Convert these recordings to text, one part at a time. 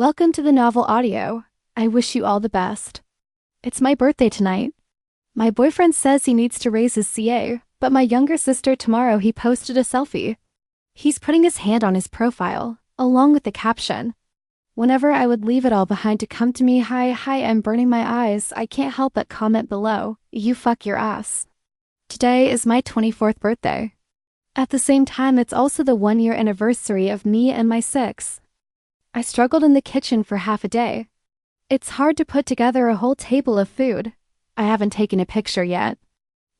Welcome to the novel audio. I wish you all the best. It's my birthday tonight. My boyfriend says he needs to raise his CA, but my younger sister tomorrow he posted a selfie. He's putting his hand on his profile, along with the caption. Whenever I would leave it all behind to come to me, hi, I'm burning my eyes, I can't help but comment below, you fuck your ass. Today is my 24th birthday. At the same time, it's also the 1-year anniversary of me and my 6. I struggled in the kitchen for half a day. It's hard to put together a whole table of food. I haven't taken a picture yet.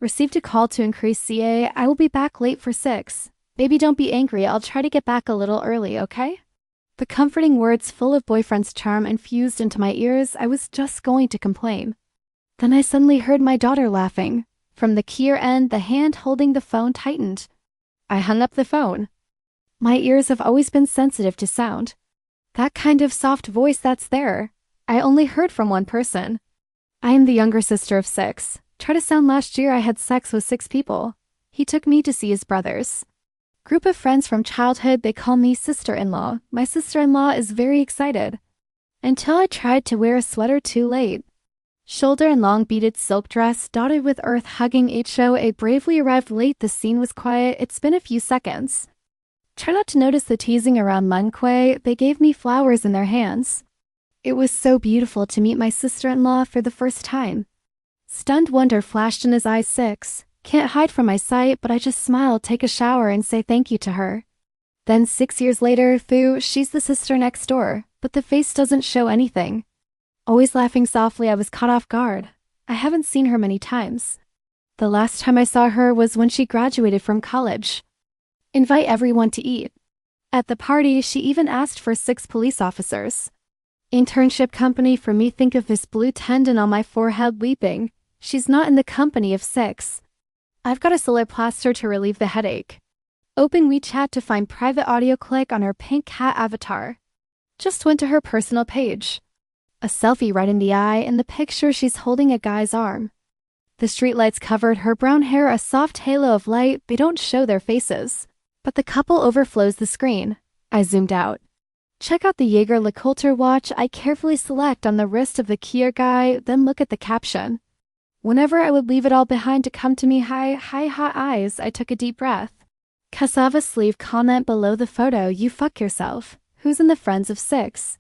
Received a call to increase CA. I will be back late for 6. Baby, don't be angry. I'll try to get back a little early, okay? The comforting words full of boyfriend's charm infused into my ears. I was just going to complain. Then I suddenly heard my daughter laughing. From the keyr end, the hand holding the phone tightened. I hung up the phone. My ears have always been sensitive to sound. That kind of soft voice that's there. I only heard from one person. I am the younger sister of 6. Try to sound last year I had sex with 6 people. He took me to see his brothers. Group of friends from childhood, they call me sister-in-law. My sister-in-law is very excited. Until I tried to wear a sweater too late. Shoulder and long beaded silk dress dotted with earth hugging HO. I bravely arrived late. The scene was quiet. It's been a few seconds. Try not to notice the teasing around Munquay. They gave me flowers in their hands. It was so beautiful to meet my sister-in-law for the first time. Stunned wonder flashed in his eyes. 6. Can't hide from my sight, but I just smile, take a shower, and say thank you to her. Then 6 years later, she's the sister next door, but the face doesn't show anything. Always laughing softly, I was caught off guard. I haven't seen her many times. The last time I saw her was when she graduated from college. Invite everyone to eat. At the party, she even asked for 6 police officers. Internship company for me, think of this blue tendon on my forehead weeping. She's not in the company of 6. I've got a solar plaster to relieve the headache. Open WeChat to find private audio, click on her pink cat avatar. Just went to her personal page. A selfie right in the eye, in the picture she's holding a guy's arm. The streetlights covered her brown hair, a soft halo of light. They don't show their faces. But the couple overflows the screen. I zoomed out. Check out the Jaeger LeCoultre watch. I carefully select on the wrist of the keyr guy, then look at the caption. Whenever I would leave it all behind to come to me, hi, hot eyes, I took a deep breath. Cassava sleeve comment below the photo, you fuck yourself. Who's in the friends of 6?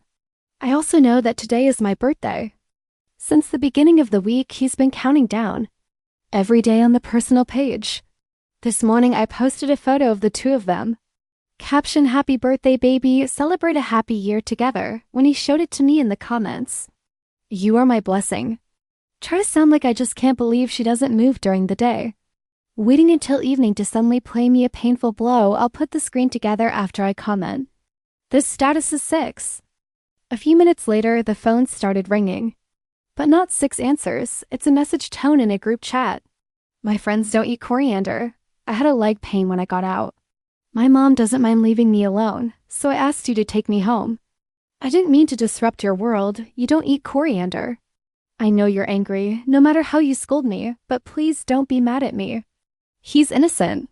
I also know that today is my birthday. Since the beginning of the week, he's been counting down. Every day on the personal page. This morning I posted a photo of the 2 of them. Caption, happy birthday baby, celebrate a happy year together, when he showed it to me in the comments. You are my blessing. Try to sound like I just can't believe she doesn't move during the day. Waiting until evening to suddenly play me a painful blow. I'll put the screen together after I comment. This status is 6. A few minutes later, the phone started ringing. But not 6 answers, it's a message tone in a group chat. My friends don't eat coriander. I had a leg pain when I got out. My mom doesn't mind leaving me alone, so I asked you to take me home. I didn't mean to disrupt your world. You don't eat coriander. I know you're angry, no matter how you scold me, but please don't be mad at me. He's innocent.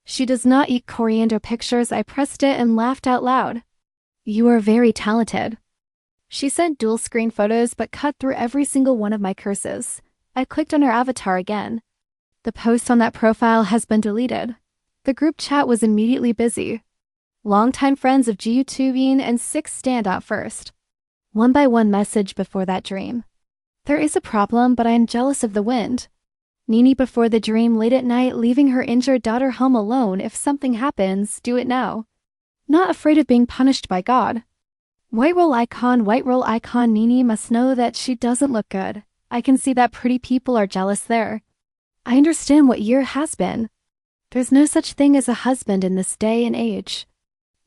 She does not eat coriander pictures. I pressed it and laughed out loud. You are very talented. She sent dual screen photos but cut through every single one of my curses. I clicked on her avatar again. The post on that profile has been deleted. The group chat was immediately busy. Longtime friends of GUtubing and 6 stand out first. One by one message before that dream. There is a problem, but I am jealous of the wind. Nini before the dream, late at night, leaving her injured daughter home alone. If something happens, do it now. Not afraid of being punished by God. White roll icon, Nini must know that she doesn't look good. I can see that pretty people are jealous there. I understand what year has been. There's no such thing as a husband in this day and age.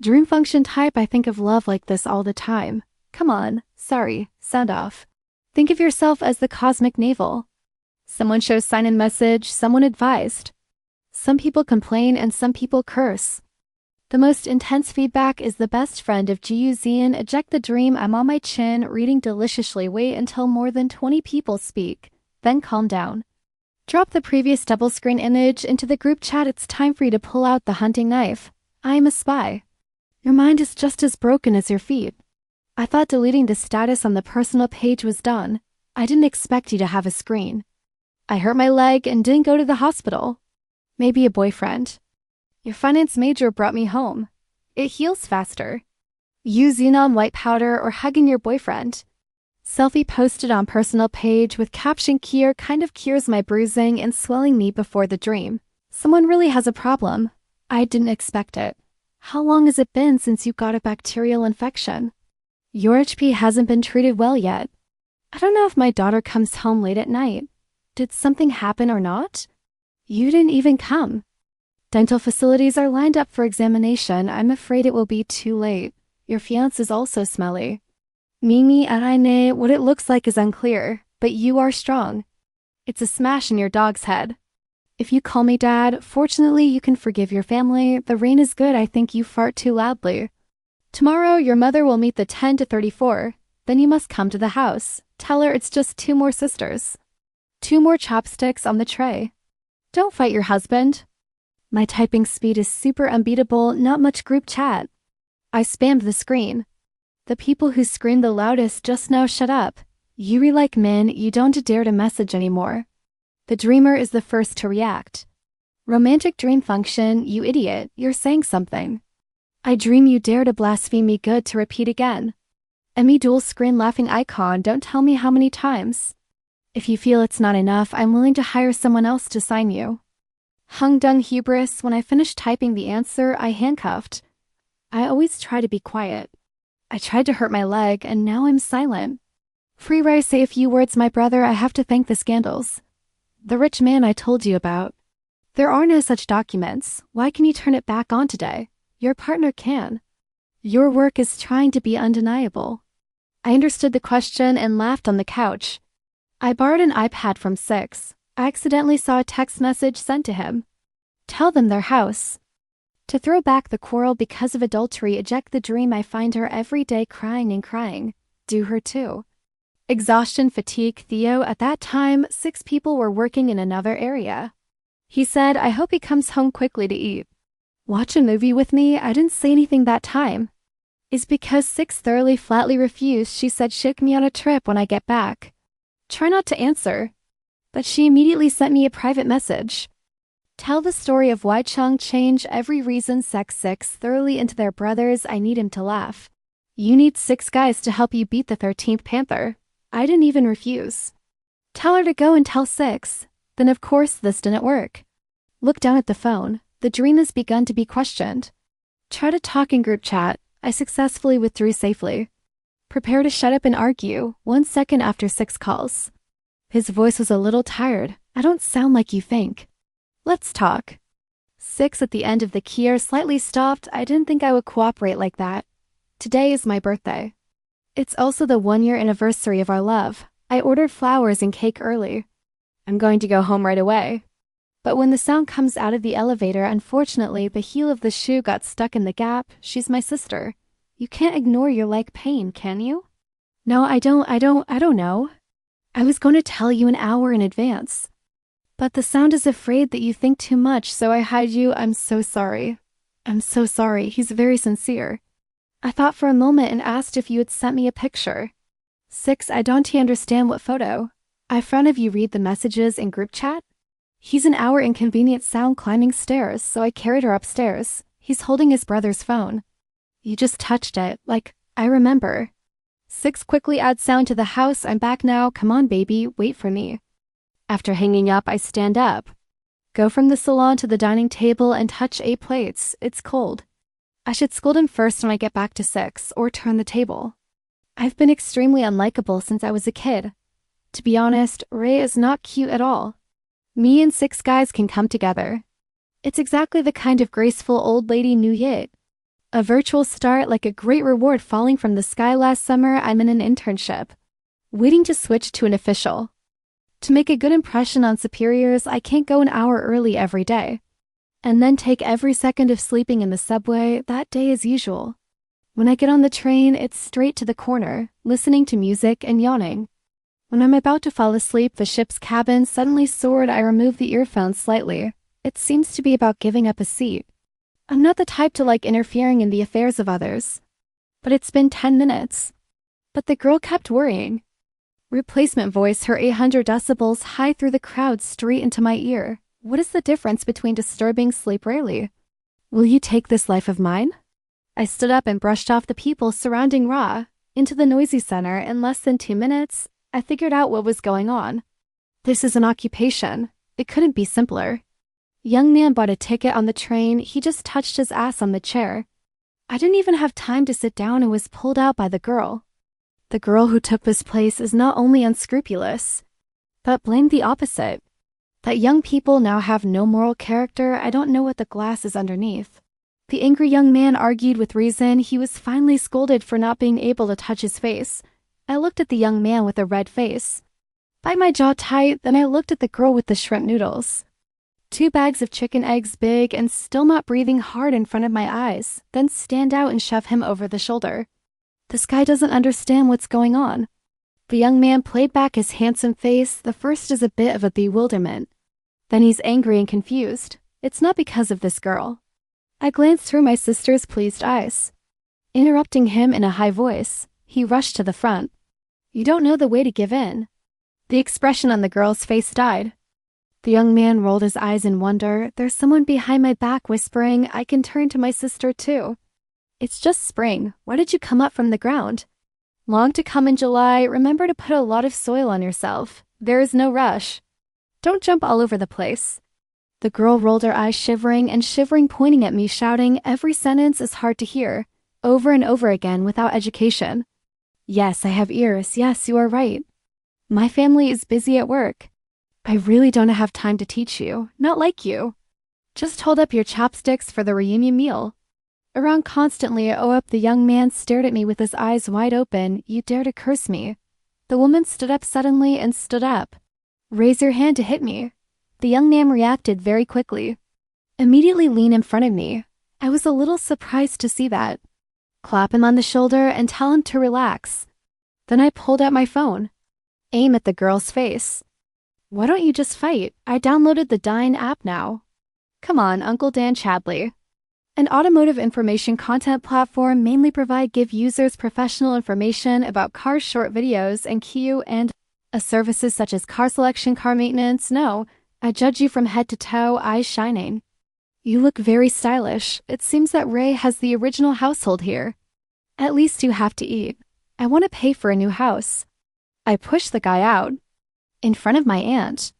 Dream function type, I think of love like this all the time. Come on, sorry, sound off. Think of yourself as the cosmic navel. Someone shows sign and message, someone advised. Some people complain and some people curse. The most intense feedback is the best friend of GUZian, eject the dream, I'm on my chin, reading deliciously, wait until more than 20 people speak, then calm down. Drop the previous double screen image into the group chat. It's time for you to pull out the hunting knife. I am a spy. Your mind is just as broken as your feet. I thought deleting the status on the personal page was done. I didn't expect you to have a screen. I hurt my leg and didn't go to the hospital. Maybe a boyfriend. Your finance major brought me home. It heals faster. Use xenon white powder or hugging your boyfriend. Selfie posted on personal page with caption cure kind of cures my bruising and swelling knee before the dream. Someone really has a problem. I didn't expect it. How long has it been since you got a bacterial infection? Your HP hasn't been treated well yet. I don't know if my daughter comes home late at night. Did something happen or not? You didn't even come. Dental facilities are lined up for examination. I'm afraid it will be too late. Your fiancé is also smelly. Mimi Araine, what it looks like is unclear, but you are strong. It's a smash in your dog's head. If you call me Dad, fortunately you can forgive your family. The rain is good. I think you fart too loudly. Tomorrow your mother will meet the 10 to 34. Then you must come to the house. Tell her it's just 2 more sisters. 2 more chopsticks on the tray. Don't fight your husband. My typing speed is super unbeatable, not much group chat. I spammed the screen. The people who screamed the loudest just now shut up. Yuri like Min, you don't dare to message anymore. The dreamer is the first to react. Romantic dream function, you idiot, you're saying something. I dream you dare to blaspheme me, good to repeat again. Emmy dual screen laughing icon, don't tell me how many times. If you feel it's not enough, I'm willing to hire someone else to sign you. Hung dung hubris, when I finished typing the answer, I handcuffed. I always try to be quiet. I tried to hurt my leg, and now I'm silent. Free Ray, say a few words, my brother. I have to thank the scandals. The rich man I told you about. There are no such documents. Why can you turn it back on today? Your partner can. Your work is trying to be undeniable. I understood the question and laughed on the couch. I borrowed an iPad from Six. I accidentally saw a text message sent to him. Tell them their house. To throw back the quarrel because of adultery, eject the dream. I find her every day crying and crying. Do her too. Exhaustion, fatigue, Theo. At that time, 6 people were working in another area. He said, I hope he comes home quickly to eat. Watch a movie with me? I didn't say anything that time. Is because 6 thoroughly flatly refused. She said she'll me on a trip when I get back. Try not to answer. But she immediately sent me a private message. Tell the story of why Chung changed every reason. 6 thoroughly into their brothers. I need him to laugh. You need 6 guys to help you beat the 13th Panther. I didn't even refuse. Tell her to go and tell 6. Then of course this didn't work. Look down at the phone. The dream has begun to be questioned. Try to talk in group chat. I successfully withdrew safely. Prepare to shut up and argue. 1 second after 6 calls. His voice was a little tired. I don't sound like you think. Let's talk. 6 at the end of the key slightly stopped. I didn't think I would cooperate like that. Today is my birthday. It's also the 1-year anniversary of our love. I ordered flowers and cake early. I'm going to go home right away. But when the sound comes out of the elevator, unfortunately, the heel of the shoe got stuck in the gap. She's my sister. You can't ignore your leg pain, can you? No, I don't know. I was going to tell you an hour in advance. But the sound is afraid that you think too much, so I hide you. I'm so sorry. I'm so sorry. He's very sincere. I thought for a moment and asked if you had sent me a picture. 6, I don't understand what photo. I front of you read the messages in group chat? He's an hour inconvenient sound climbing stairs, so I carried her upstairs. He's holding his brother's phone. You just touched it, like, I remember. 6 quickly adds sound to the house. I'm back now. Come on, baby, wait for me. After hanging up, I stand up. Go from the salon to the dining table and touch 8 plates. It's cold. I should scold him first when I get back to 6, or turn the table. I've been extremely unlikable since I was a kid. To be honest, Ray is not cute at all. Me and 6 guys can come together. It's exactly the kind of graceful old lady new yit. A virtual start, like a great reward falling from the sky. Last summer, I'm in an internship. Waiting to switch to an official. To make a good impression on superiors, I can't go an hour early every day. And then take every second of sleeping in the subway, that day as usual. When I get on the train, it's straight to the corner, listening to music and yawning. When I'm about to fall asleep, the ship's cabin suddenly soared. I remove the earphones slightly. It seems to be about giving up a seat. I'm not the type to like interfering in the affairs of others. But it's been 10 minutes. But the girl kept worrying. Replacement voice, her 800 decibels high through the crowd straight into my ear. What is the difference between disturbing sleep rarely? Will you take this life of mine? I stood up and brushed off the people surrounding Ra. Into the noisy center in less than 2 minutes, I figured out what was going on. This is an occupation. It couldn't be simpler. Young man bought a ticket on the train. He just touched his ass on the chair. I didn't even have time to sit down and was pulled out by the girl. The girl who took this place is not only unscrupulous, but blamed the opposite. That young people now have no moral character. I don't know what the glass is underneath. The angry young man argued with reason. He was finally scolded for not being able to touch his face. I looked at the young man with a red face. Bite my jaw tight, then I looked at the girl with the shrimp noodles. 2 bags of chicken eggs big and still not breathing hard in front of my eyes, then stand out and shove him over the shoulder. This guy doesn't understand what's going on. The young man played back his handsome face. The first is a bit of a bewilderment. Then he's angry and confused. It's not because of this girl. I glanced through my sister's pleased eyes. Interrupting him in a high voice, he rushed to the front. You don't know the way to give in. The expression on the girl's face died. The young man rolled his eyes in wonder. There's someone behind my back whispering, I can turn to my sister too. It's just spring. Why did you come up from the ground? Long to come in July. Remember to put a lot of soil on yourself. There is no rush. Don't jump all over the place. The girl rolled her eyes shivering, pointing at me, shouting, every sentence is hard to hear, over and over again without education. Yes, I have ears. Yes, you are right. My family is busy at work. I really don't have time to teach you. Not like you. Just hold up your chopsticks for the reunion meal. Around constantly, the young man stared at me with his eyes wide open. You dare to curse me. The woman stood up suddenly and stood up. Raise your hand to hit me. The young man reacted very quickly. Immediately lean in front of me. I was a little surprised to see that. Clap him on the shoulder and tell him to relax. Then I pulled out my phone. Aim at the girl's face. Why don't you just fight? I downloaded the Dine app now. Come on, Uncle Dan Chadley. An automotive information content platform mainly give users professional information about cars, short videos, and queue and services such as car selection, car maintenance. No, I judge you from head to toe, eyes shining. You look very stylish. It seems that Ray has the original household here. At least you have to eat. I want to pay for a new house. I pushed the guy out. In front of my aunt.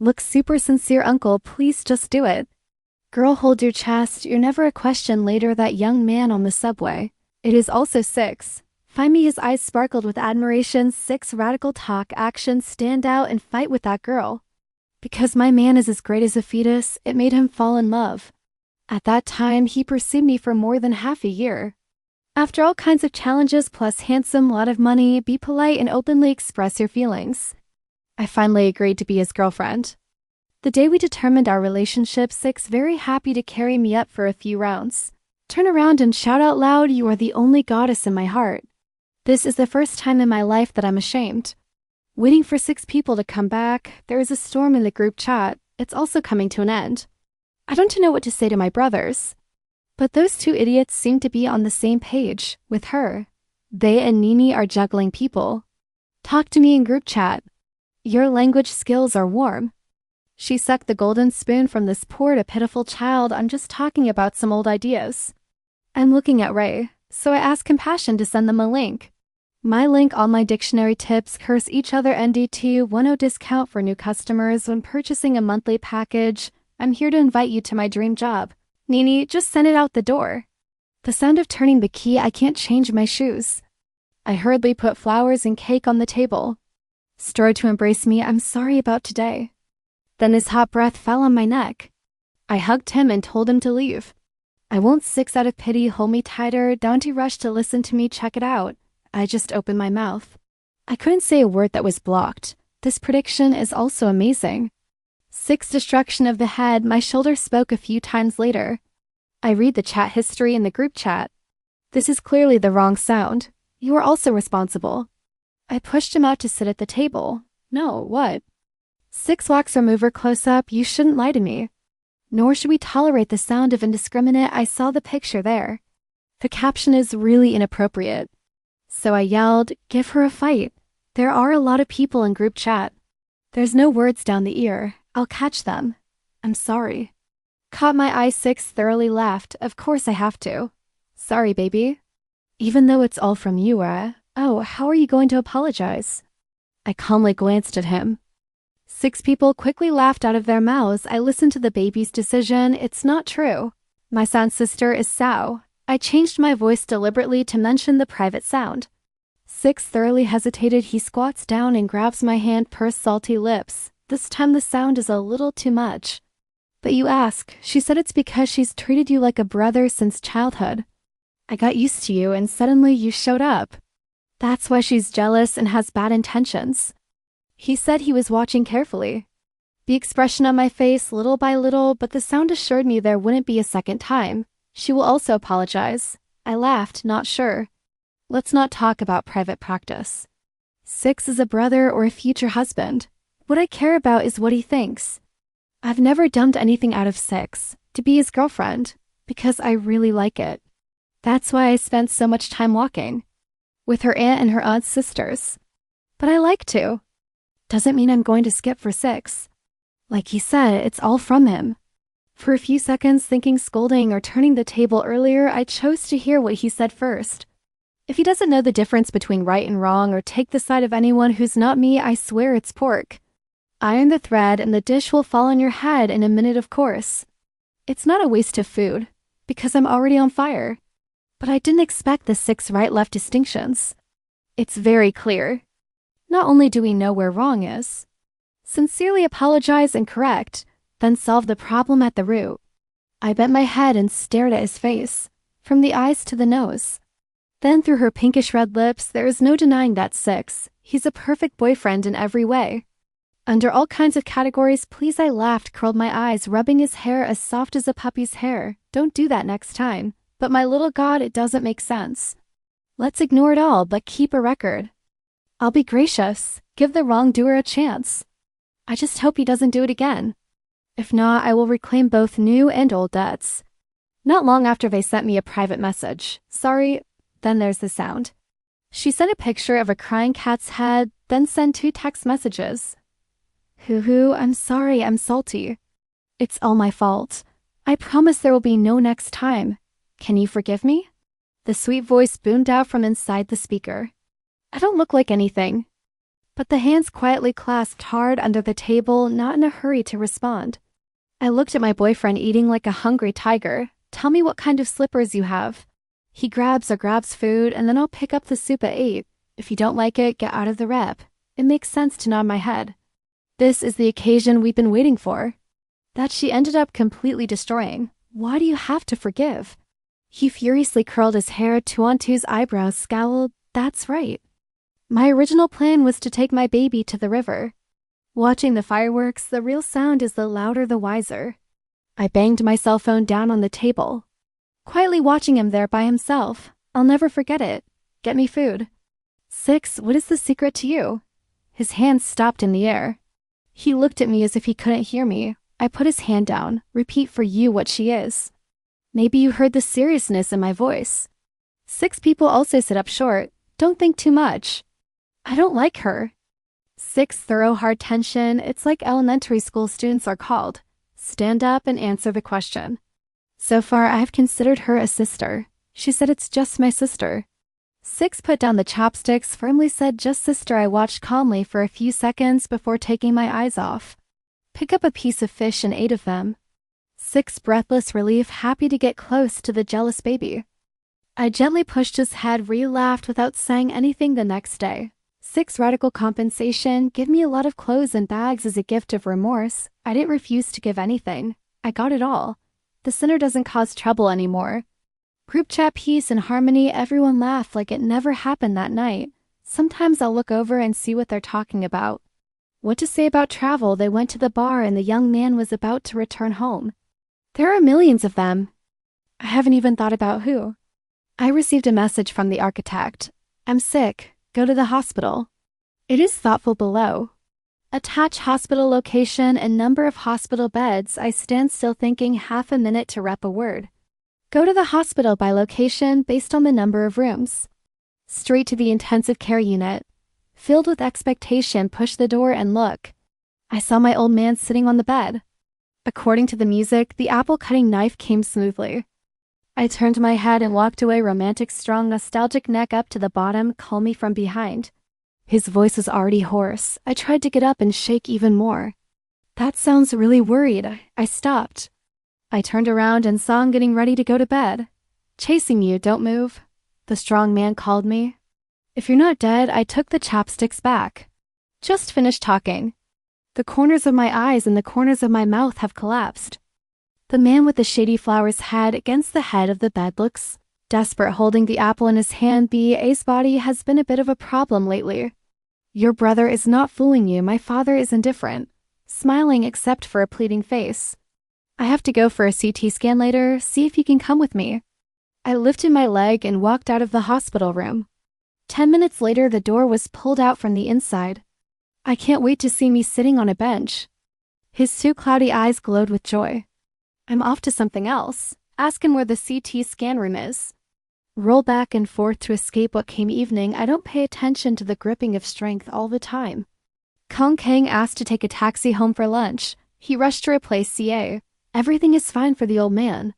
Look super sincere, uncle. Please just do it. Girl, hold your chest. You're never a question later. That young man on the subway. It is also 6. Find me. His eyes sparkled with admiration. 6 radical talk, action, stand out and fight with that girl. Because my man is as great as a fetus, it made him fall in love. At that time, he pursued me for more than half a year. After all kinds of challenges plus handsome, lot of money, be polite and openly express your feelings. I finally agreed to be his girlfriend. The day we determined our relationship, 6 very happy to carry me up for a few rounds. Turn around and shout out loud, you are the only goddess in my heart. This is the first time in my life that I'm ashamed. Waiting for 6 people to come back, there is a storm in the group chat. It's also coming to an end. I don't know what to say to my brothers. But those 2 idiots seem to be on the same page with her. They and Nini are juggling people. Talk to me in group chat. Your language skills are warm. She sucked the golden spoon from this poor pitiful child. I'm just talking about some old ideas. I'm looking at Ray, so I asked Compassion to send them a link. My link, all my dictionary tips, curse each other, NDT 10 discount for new customers when purchasing a monthly package. I'm here to invite you to my dream job. Nini, just send it out the door. The sound of turning the key, I can't change my shoes. I hurriedly put flowers and cake on the table. Strode to embrace me. I'm sorry about today. Then his hot breath fell on my neck. I hugged him and told him to leave. I won't. 6 out of pity, hold me tighter. Don't you rush to listen to me, check it out. I just opened my mouth. I couldn't say a word that was blocked. This prediction is also amazing. 6 destruction of the head. My shoulder spoke a few times later. I read the chat history in the group chat. This is clearly the wrong sound. You are also responsible. I pushed him out to sit at the table. No, what? 6 wax remover close up. You shouldn't lie to me. Nor should we tolerate the sound of indiscriminate. I saw the picture there. The caption is really inappropriate. So I yelled, "Give her a fight. There are a lot of people in group chat. There's no words down the ear. I'll catch them. I'm sorry." Caught my eye. 6 thoroughly laughed. Of course I have to. Sorry, baby. Even though it's all from you, oh, how are you going to apologize? I calmly glanced at him. 6 people quickly laughed out of their mouths. I listened to the baby's decision. It's not true. My sound sister is Sao. I changed my voice deliberately to mention the private sound. 6 thoroughly hesitated. He squats down and grabs my hand, pursed salty lips. This time the sound is a little too much. But you ask, she said it's because she's treated you like a brother since childhood. I got used to you and suddenly you showed up. That's why she's jealous and has bad intentions. He said he was watching carefully. The expression on my face little by little, but the sound assured me there wouldn't be a second time. She will also apologize. I laughed, not sure. Let's not talk about private practice. 6 is a brother or a future husband. What I care about is what he thinks. I've never dumped anything out of 6 to be his girlfriend because I really like it. That's why I spent so much time walking with her aunt and her aunt's sisters. But I like to. Doesn't mean I'm going to skip for 6. Like he said, it's all from him. For a few seconds, thinking scolding or turning the table earlier, I chose to hear what he said first. If he doesn't know the difference between right and wrong or take the side of anyone who's not me, I swear it's pork. Iron the thread and the dish will fall on your head in a minute, of course. It's not a waste of food, because I'm already on fire. But I didn't expect the 6 right-left distinctions. It's very clear. Not only do we know where wrong is, sincerely apologize and correct, then solve the problem at the root. I bent my head and stared at his face, from the eyes to the nose. Then through her pinkish red lips, there is no denying that 6. He's a perfect boyfriend in every way. Under all kinds of categories, please. I laughed, curled my eyes, rubbing his hair as soft as a puppy's hair. Don't do that next time. But my little god, it doesn't make sense. Let's ignore it all, but keep a record. I'll be gracious. Give the wrongdoer a chance. I just hope he doesn't do it again. If not, I will reclaim both new and old debts. Not long after they sent me a private message. Sorry, then there's the sound. She sent a picture of a crying cat's head, then sent 2 text messages. Hoo-hoo, I'm sorry, I'm salty. It's all my fault. I promise there will be no next time. Can you forgive me? The sweet voice boomed out from inside the speaker. I don't look like anything. But the hands quietly clasped hard under the table, not in a hurry to respond. I looked at my boyfriend eating like a hungry tiger. Tell me what kind of slippers you have. He grabs food, and then I'll pick up the soup at 8. If you don't like it, get out of the rep. It makes sense to nod my head. This is the occasion we've been waiting for. That she ended up completely destroying. Why do you have to forgive? He furiously curled his hair. Tuantu's eyebrows scowled. That's right. My original plan was to take my baby to the river. Watching the fireworks, the real sound is the louder the wiser. I banged my cell phone down on the table. Quietly watching him there by himself. I'll never forget it. Get me food. 6, what is the secret to you? His hands stopped in the air. He looked at me as if he couldn't hear me. I put his hand down. Repeat for you what she is. Maybe you heard the seriousness in my voice. 6 people also sit up short. Don't think too much. I don't like her. 6 thorough hard tension. It's like elementary school students are called. Stand up and answer the question. So far, I've considered her a sister. She said it's just my sister. 6 put down the chopsticks, firmly said just sister. I watched calmly for a few seconds before taking my eyes off. Pick up a piece of fish and 8 of them. 6 breathless relief, happy to get close to the jealous baby. I gently pushed his head, laughed without saying anything the next day. 6 radical compensation, give me a lot of clothes and bags as a gift of remorse. I didn't refuse to give anything. I got it all. The sinner doesn't cause trouble anymore. Group chat peace and harmony, everyone laughed like it never happened that night. Sometimes I'll look over and see what they're talking about. What to say about travel? They went to the bar and the young man was about to return home. There are millions of them. I haven't even thought about who. I received a message from the architect. I'm sick. Go to the hospital. It is thoughtful below. Attach hospital location and number of hospital beds. I stand still thinking, half a minute to rep a word. Go to the hospital by location based on the number of rooms. Straight to the intensive care unit. Filled with expectation, push the door and look. I saw my old man sitting on the bed. According to the music, the apple-cutting knife came smoothly. I turned my head and walked away, romantic, strong, nostalgic neck up to the bottom, call me from behind. His voice was already hoarse. I tried to get up and shake even more. That sounds really worried. I stopped. I turned around and saw him getting ready to go to bed. Chasing you, don't move. The strong man called me. If you're not dead, I took the chopsticks back. Just finished talking. The corners of my eyes and the corners of my mouth have collapsed. The man with the shady flowers head against the head of the bed looks desperate, holding the apple in his hand. BA's body has been a bit of a problem lately. Your brother is not fooling you. My father is indifferent, smiling except for a pleading face. I have to go for a CT scan later. See if you can come with me. I lifted my leg and walked out of the hospital room. 10 minutes later, the door was pulled out from the inside. I can't wait to see me sitting on a bench. His two cloudy eyes glowed with joy. I'm off to something else. Ask him where the CT scan room is. Roll back and forth to escape what came evening. I don't pay attention to the gripping of strength all the time. Kong Kang asked to take a taxi home for lunch. He rushed to replace CA. Everything is fine for the old man.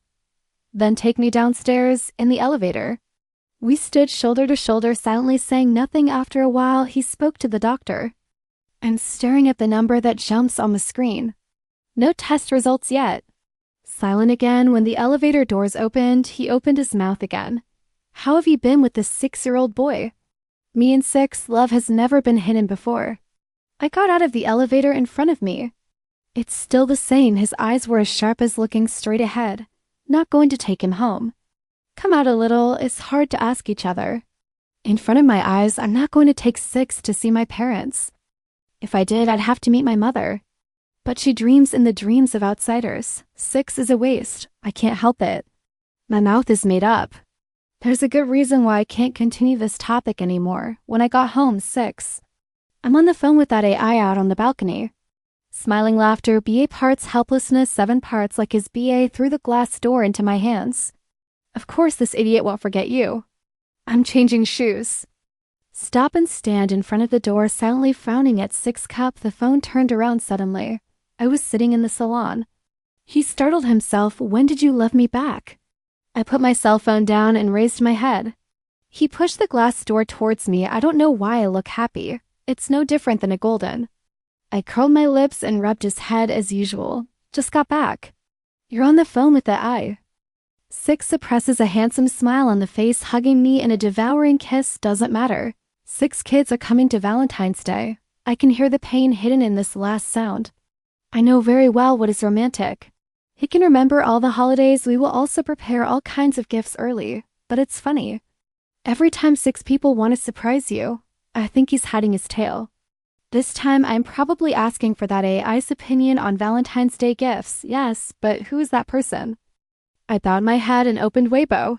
Then take me downstairs in the elevator. We stood shoulder to shoulder, silently saying nothing. After a while, he spoke to the doctor. I'm staring at the number that jumps on the screen. No test results yet. Silent again. When the elevator doors opened, he opened his mouth again. How have you been with this 6-year-old boy? Me and Six, love has never been hidden before. I got out of the elevator in front of me. It's still the same. His eyes were as sharp as looking straight ahead. Not going to take him home. Come out a little. It's hard to ask each other. In front of my eyes, I'm not going to take Six to see my parents. If I did, I'd have to meet my mother. But she dreams in the dreams of outsiders. Six is a waste. I can't help it. My mouth is made up. There's a good reason why I can't continue this topic anymore. When I got home, Six. I'm on the phone with that AI out on the balcony. Smiling laughter, BA parts, helplessness, 7 parts like his BA threw the glass door into my hands. Of course this idiot won't forget you. I'm changing shoes. Stop and stand in front of the door, silently frowning at Six Cup. The phone turned around suddenly. I was sitting in the salon. He startled himself. When did you love me back? I put my cell phone down and raised my head. He pushed the glass door towards me. I don't know why I look happy. It's no different than a golden. I curled my lips and rubbed his head as usual. Just got back. You're on the phone with that eye. Six suppresses a handsome smile on the face, hugging me in a devouring kiss. Doesn't matter. 6 kids are coming to Valentine's Day. I can hear the pain hidden in this last sound. I know very well what is romantic. He can remember all the holidays. We will also prepare all kinds of gifts early. But it's funny. Every time 6 people want to surprise you, I think he's hiding his tail. This time I'm probably asking for that AI's opinion on Valentine's Day gifts. Yes, but who is that person? I bowed my head and opened Weibo.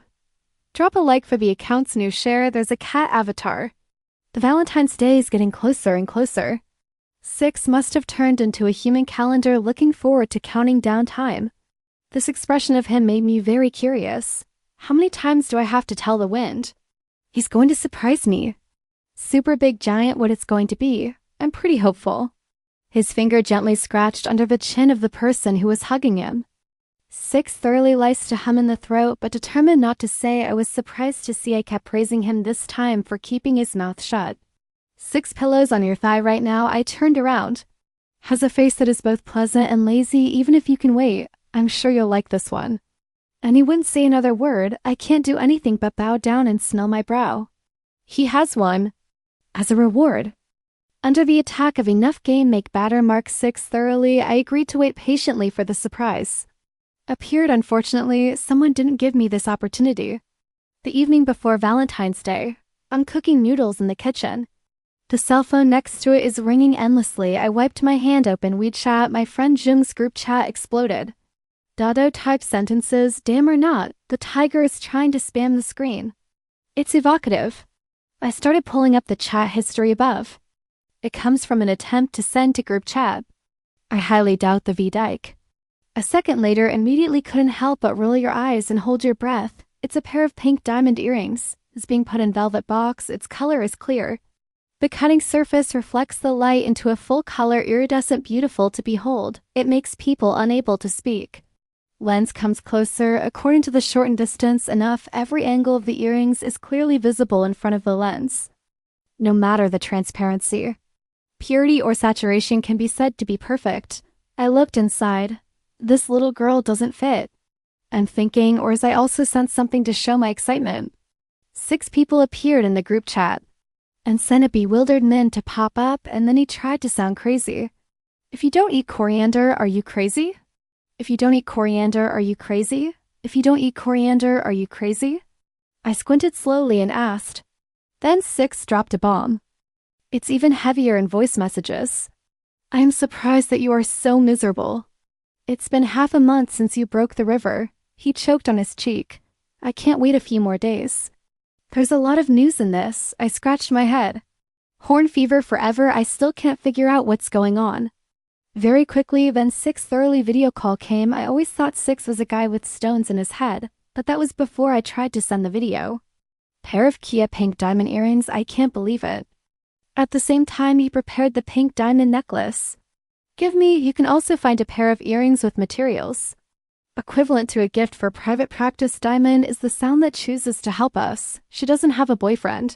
Drop a like for the account's new share. There's a cat avatar. The Valentine's Day is getting closer and closer. 6 must have turned into a human calendar, looking forward to counting down time. This expression of him made me very curious. How many times do I have to tell the wind? He's going to surprise me. Super big giant what it's going to be. I'm pretty hopeful. His finger gently scratched under the chin of the person who was hugging him. 6 thoroughly likes to hum in the throat, but determined not to say. I was surprised to see I kept praising him this time for keeping his mouth shut. 6 pillows on your thigh right now. I turned around. Has a face that is both pleasant and lazy. Even if you can wait, I'm sure you'll like this one. And he wouldn't say another word. I can't do anything but bow down and smell my brow. He has one. As a reward. Under the attack of enough game make batter mark 6 thoroughly, I agreed to wait patiently for the surprise. Appeared unfortunately, someone didn't give me this opportunity. The evening before Valentine's Day, I'm cooking noodles in the kitchen. The cell phone next to it is ringing endlessly. I wiped my hand open. WeChat, my friend Jung's group chat exploded. Dado typed sentences. Damn or not, the tiger is trying to spam the screen. It's evocative. I started pulling up the chat history above. It comes from an attempt to send to group chat. I highly doubt the V-Dyke. A second later, immediately couldn't help but roll your eyes and hold your breath. It's a pair of pink diamond earrings. is being put in velvet box. Its color is clear. The cutting surface reflects the light into a full-color iridescent beautiful to behold. It makes people unable to speak. Lens comes closer. According to the shortened distance enough, every angle of the earrings is clearly visible in front of the lens. No matter the transparency, purity or saturation can be said to be perfect. I looked inside. This little girl doesn't fit. I'm thinking, or as I also sent something to show my excitement. 6 people appeared in the group chat and sent a bewildered Min to pop up, and then he tried to sound crazy. If you don't eat coriander, are you crazy? If you don't eat coriander, are you crazy? If you don't eat coriander, are you crazy? I squinted slowly and asked. Then 6 dropped a bomb. It's even heavier in voice messages. I am surprised that you are so miserable. It's been half a month since you broke the river. He choked on his cheek. I can't wait a few more days. There's a lot of news in this. I scratched my head. Horn fever forever. I still can't figure out what's going on. Very quickly, then 6 thoroughly video call came. I always thought 6 was a guy with stones in his head, but that was before I tried to send the video. Pair of Kia pink diamond earrings. I can't believe it. At the same time, he prepared the pink diamond necklace. You can also find a pair of earrings with materials. Equivalent to a gift for private practice. Diamond is the sound that chooses to help us. She doesn't have a boyfriend.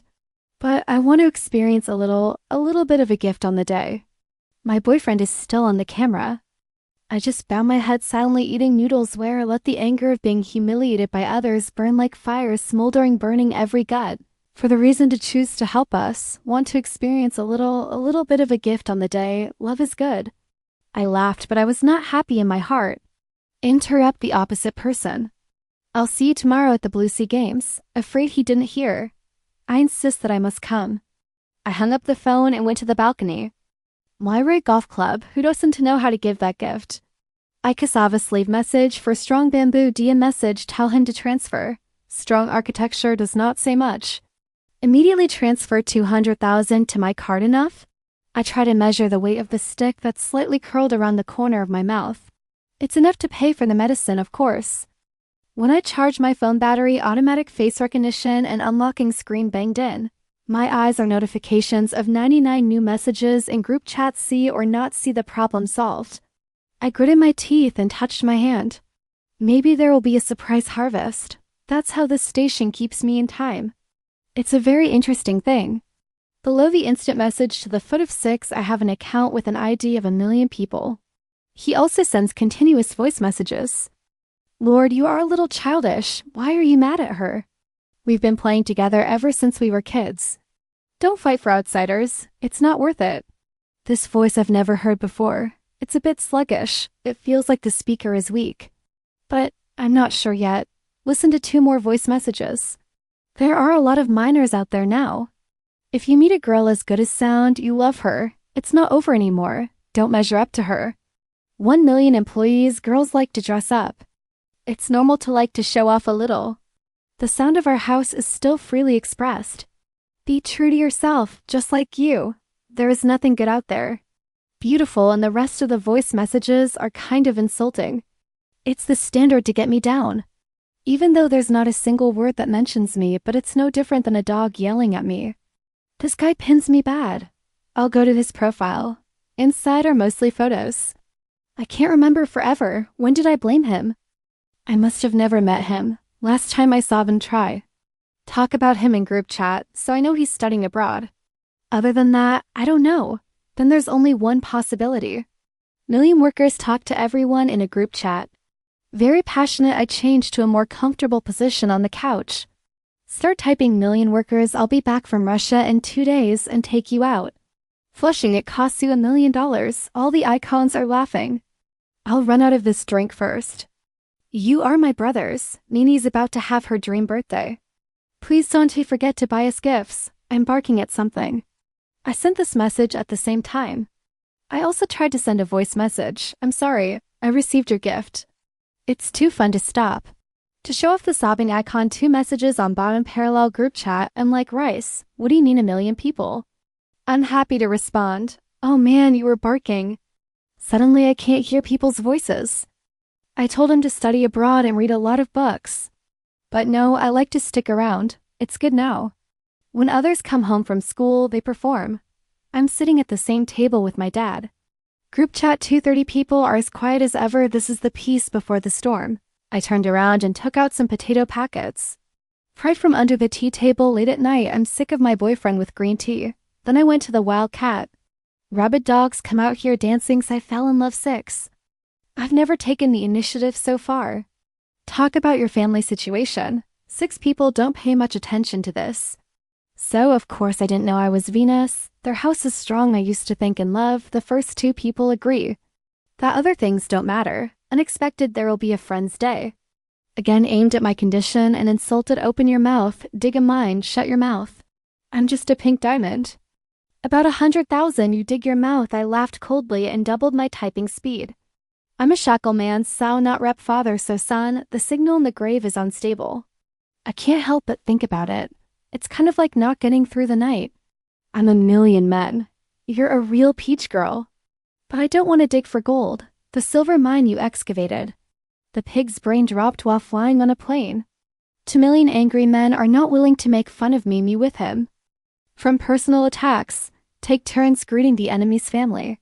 But I want to experience a little bit of a gift on the day. My boyfriend is still on the camera. I just bow my head silently eating noodles where let the anger of being humiliated by others burn like fire smoldering burning every gut. For the reason to choose to help us, want to experience a little bit of a gift on the day. Love is good. I laughed, but I was not happy in my heart. Interrupt the opposite person. I'll see you tomorrow at the Blue Sea Games. Afraid he didn't hear. I insist that I must come. I hung up the phone and went to the balcony. Moira Golf Club, who doesn't know how to give that gift? I cassava sleeve message for strong bamboo DM message tell him to transfer. Strong architecture does not say much. Immediately transfer 200,000 to my card enough? I try to measure the weight of the stick that's slightly curled around the corner of my mouth. It's enough to pay for the medicine, of course. When I charge my phone battery, automatic face recognition and unlocking screen banged in. My eyes are notifications of 99 new messages in group chat. See or not see the problem solved. I gritted my teeth and touched my hand. Maybe there will be a surprise harvest. That's how this station keeps me in time. It's a very interesting thing. Below the instant message to the foot of 6, I have an account with an ID of 1 million people. He also sends continuous voice messages. Lord, you are a little childish. Why are you mad at her? We've been playing together ever since we were kids. Don't fight for outsiders. It's not worth it. This voice I've never heard before. It's a bit sluggish. It feels like the speaker is weak. But I'm not sure yet. Listen to 2 more voice messages. There are a lot of minors out there now. If you meet a girl as good as sound, you love her. It's not over anymore. Don't measure up to her. 1 million employees. Girls like to dress up. It's normal to like to show off a little. The sound of our house is still freely expressed. Be true to yourself, just like you. There is nothing good out there. Beautiful, and the rest of the voice messages are kind of insulting. It's the standard to get me down. Even though there's not a single word that mentions me, but it's no different than a dog yelling at me. This guy pins me bad. I'll go to his profile. Inside are mostly photos. I can't remember forever. When did I blame him? I must have never met him. Last time I saw him try. Talk about him in group chat, so I know he's studying abroad. Other than that, I don't know. Then there's only one possibility. Million workers talk to everyone in a group chat. Very passionate, I changed to a more comfortable position on the couch. Start typing million workers. I'll be back from Russia in 2 days and take you out. Flushing it costs you $1 million. All the icons are laughing. I'll run out of this drink first. You are my brothers. Nini's about to have her dream birthday. Please don't forget to buy us gifts. I'm barking at something. I sent this message at the same time. I also tried to send a voice message. I'm sorry, I received your gift. It's too fun to stop. To show off the sobbing icon, 2 messages on bottom parallel group chat. I'm like rice. What do you mean 1 million people? Unhappy to respond. Oh man, you were barking. Suddenly I can't hear people's voices. I told him to study abroad and read a lot of books. But no, I like to stick around. It's good now. When others come home from school, they perform. I'm sitting at the same table with my dad. Group chat 230 people are as quiet as ever. This is the peace before the storm. I turned around and took out some potato packets. Right from under the tea table late at night, I'm sick of my boyfriend with green tea. Then I went to the wild cat. Rabid dogs come out here dancing, so I fell in love 6. I've never taken the initiative so far. Talk about your family situation. 6 people don't pay much attention to this. So, of course, I didn't know I was Venus. Their house is strong, I used to think, in love. The first 2 people agree. That other things don't matter. Unexpected there will be a friend's day. Again aimed at my condition and insulted open your mouth, dig a mine, shut your mouth. I'm just a pink diamond. About 100,000 you dig your mouth, I laughed coldly and doubled my typing speed. I'm a shackle man, sow not rep father, so son, the signal in the grave is unstable. I can't help but think about it. It's kind of like not getting through the night. I'm a million men. You're a real peach girl. But I don't want to dig for gold, the silver mine you excavated. The pig's brain dropped while flying on a plane. 2 million angry men are not willing to make fun of me with him. From personal attacks, take turns greeting the enemy's family.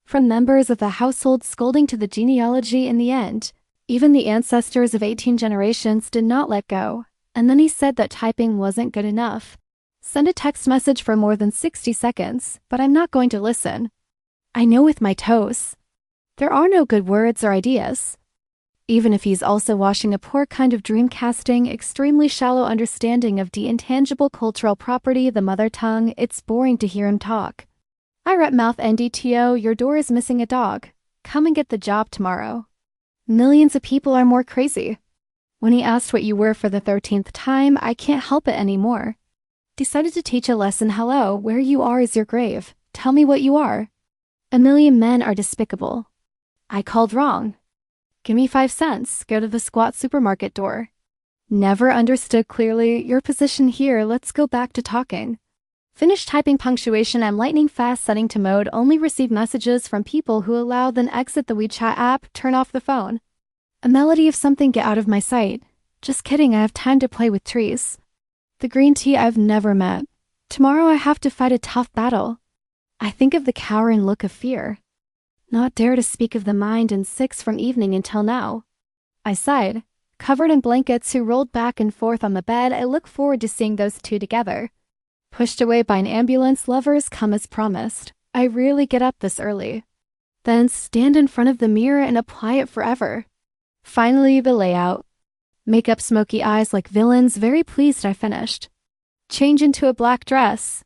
From members of the household scolding to the genealogy in the end, even the ancestors of 18 generations did not let go. And then he said that typing wasn't good enough. Send a text message for more than 60 seconds, but I'm not going to listen. I know with my toes. There are no good words or ideas. Even if he's also washing a poor kind of dreamcasting, extremely shallow understanding of the intangible cultural property, the mother tongue, it's boring to hear him talk. I rep mouth NDTO, your door is missing a dog. Come and get the job tomorrow. Millions of people are more crazy. When he asked what you were for the 13th time, I can't help it anymore. Decided to teach a lesson. Hello, where you are is your grave. Tell me what you are. 1 million men are despicable. I called wrong. Give me 5 cents. Go to the squat supermarket door. Never understood clearly your position here. Let's go back to talking. Finish typing punctuation. I'm lightning fast setting to mode. Only receive messages from people who allow, then exit the WeChat app, turn off the phone. A melody of something, get out of my sight. Just kidding, I have time to play with trees. The green tea I've never met. Tomorrow I have to fight a tough battle. I think of the cowering look of fear. Not dare to speak of the mind in 6 from evening until now. I sighed. Covered in blankets who rolled back and forth on the bed, I look forward to seeing those 2 together. Pushed away by an ambulance, lovers come as promised. I rarely get up this early. Then stand in front of the mirror and apply it forever. Finally, the layout. Makeup, smoky eyes like villains, very pleased I finished. Change into a black dress.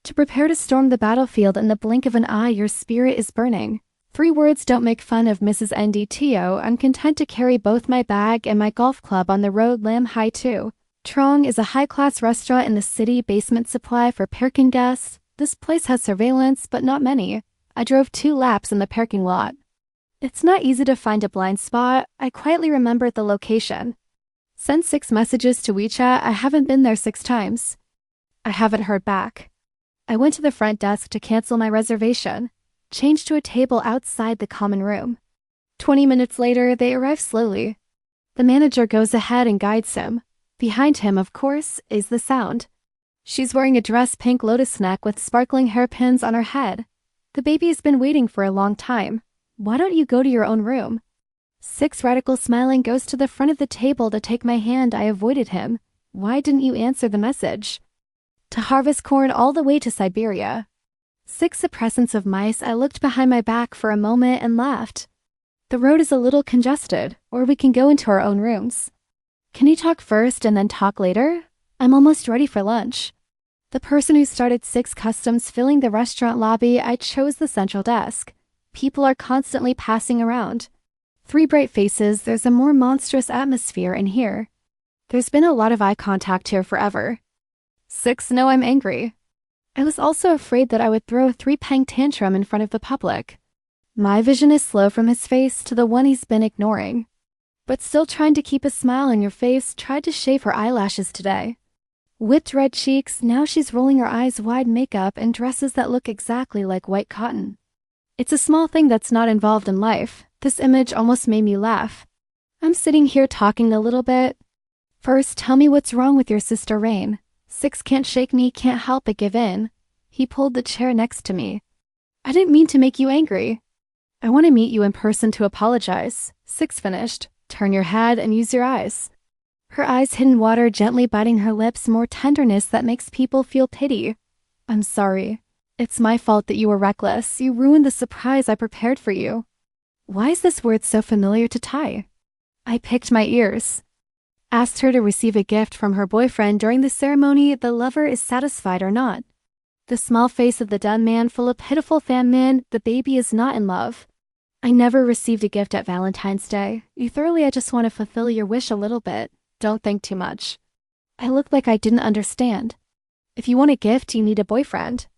To prepare to storm the battlefield, in the blink of an eye your spirit is burning. 3 words don't make fun of Mrs. NDTO. I'm content to carry both my bag and my golf club on the road. Lamb High 2. Trong is a high-class restaurant in the city. Basement supply for parking guests. This place has surveillance, but not many. I drove 2 laps in the parking lot. It's not easy to find a blind spot. I quietly remembered the location. Send 6 messages to WeChat. I haven't been there 6 times. I haven't heard back. I went to the front desk to cancel my reservation. Changed to a table outside the common room. 20 minutes later, they arrive slowly. The manager goes ahead and guides him. Behind him, of course, is the sound. She's wearing a dress, pink lotus neck with sparkling hairpins on her head. The baby's been waiting for a long time. Why don't you go to your own room? 6 radical smiling goes to the front of the table to take my hand. I avoided him. Why didn't you answer the message? To harvest corn all the way to Siberia. 6 suppressants of mice. I looked behind my back for a moment and laughed. The road is a little congested, or we can go into our own rooms. Can you talk first and then talk later? I'm almost ready for lunch. The person who started 6 customs filling the restaurant lobby, I chose the central desk. People are constantly passing around. 3 bright faces, there's a more monstrous atmosphere in here. There's been a lot of eye contact here forever. 6 know I'm angry. I was also afraid that I would throw a 3-pang tantrum in front of the public. My vision is slow from his face to the one he's been ignoring. But still trying to keep a smile on your face, tried to shave her eyelashes today. Whipped red cheeks, now she's rolling her eyes wide, makeup and dresses that look exactly like white cotton. It's a small thing that's not involved in life. This image almost made me laugh. I'm sitting here talking a little bit. First, tell me what's wrong with your sister Rain. 6 can't shake me, can't help but give in. He pulled the chair next to me. I didn't mean to make you angry. I want to meet you in person to apologize. 6 finished. Turn your head and use your eyes. Her eyes hid in water, gently biting her lips, more tenderness that makes people feel pity. I'm sorry. It's my fault that you were reckless. You ruined the surprise I prepared for you. Why is this word so familiar to Ty? I picked my ears. Asked her to receive a gift from her boyfriend during the ceremony, the lover is satisfied or not. The small face of the dumb man full of pitiful famine, the baby is not in love. I never received a gift at Valentine's Day. I just want to fulfill your wish a little bit. Don't think too much. I looked like I didn't understand. If you want a gift, you need a boyfriend.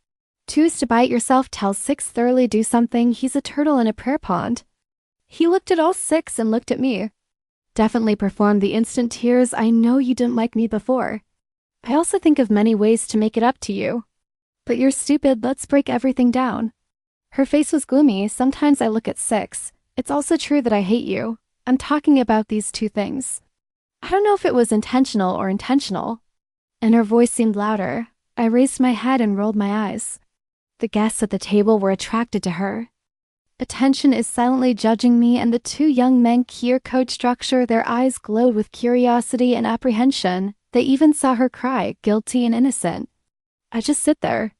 Choose to buy it yourself, tell 6 thoroughly do something, he's a turtle in a prayer pond. He looked at all 6 and looked at me. Definitely performed the instant tears, I know you didn't like me before. I also think of many ways to make it up to you. But you're stupid, let's break everything down. Her face was gloomy, sometimes I look at 6. It's also true that I hate you. I'm talking about these 2 things. I don't know if it was intentional or intentional. And her voice seemed louder. I raised my head and rolled my eyes. The guests at the table were attracted to her. Attention is silently judging me, and the 2 young men here code structure, their eyes glowed with curiosity and apprehension. They even saw her cry, guilty and innocent. I just sit there,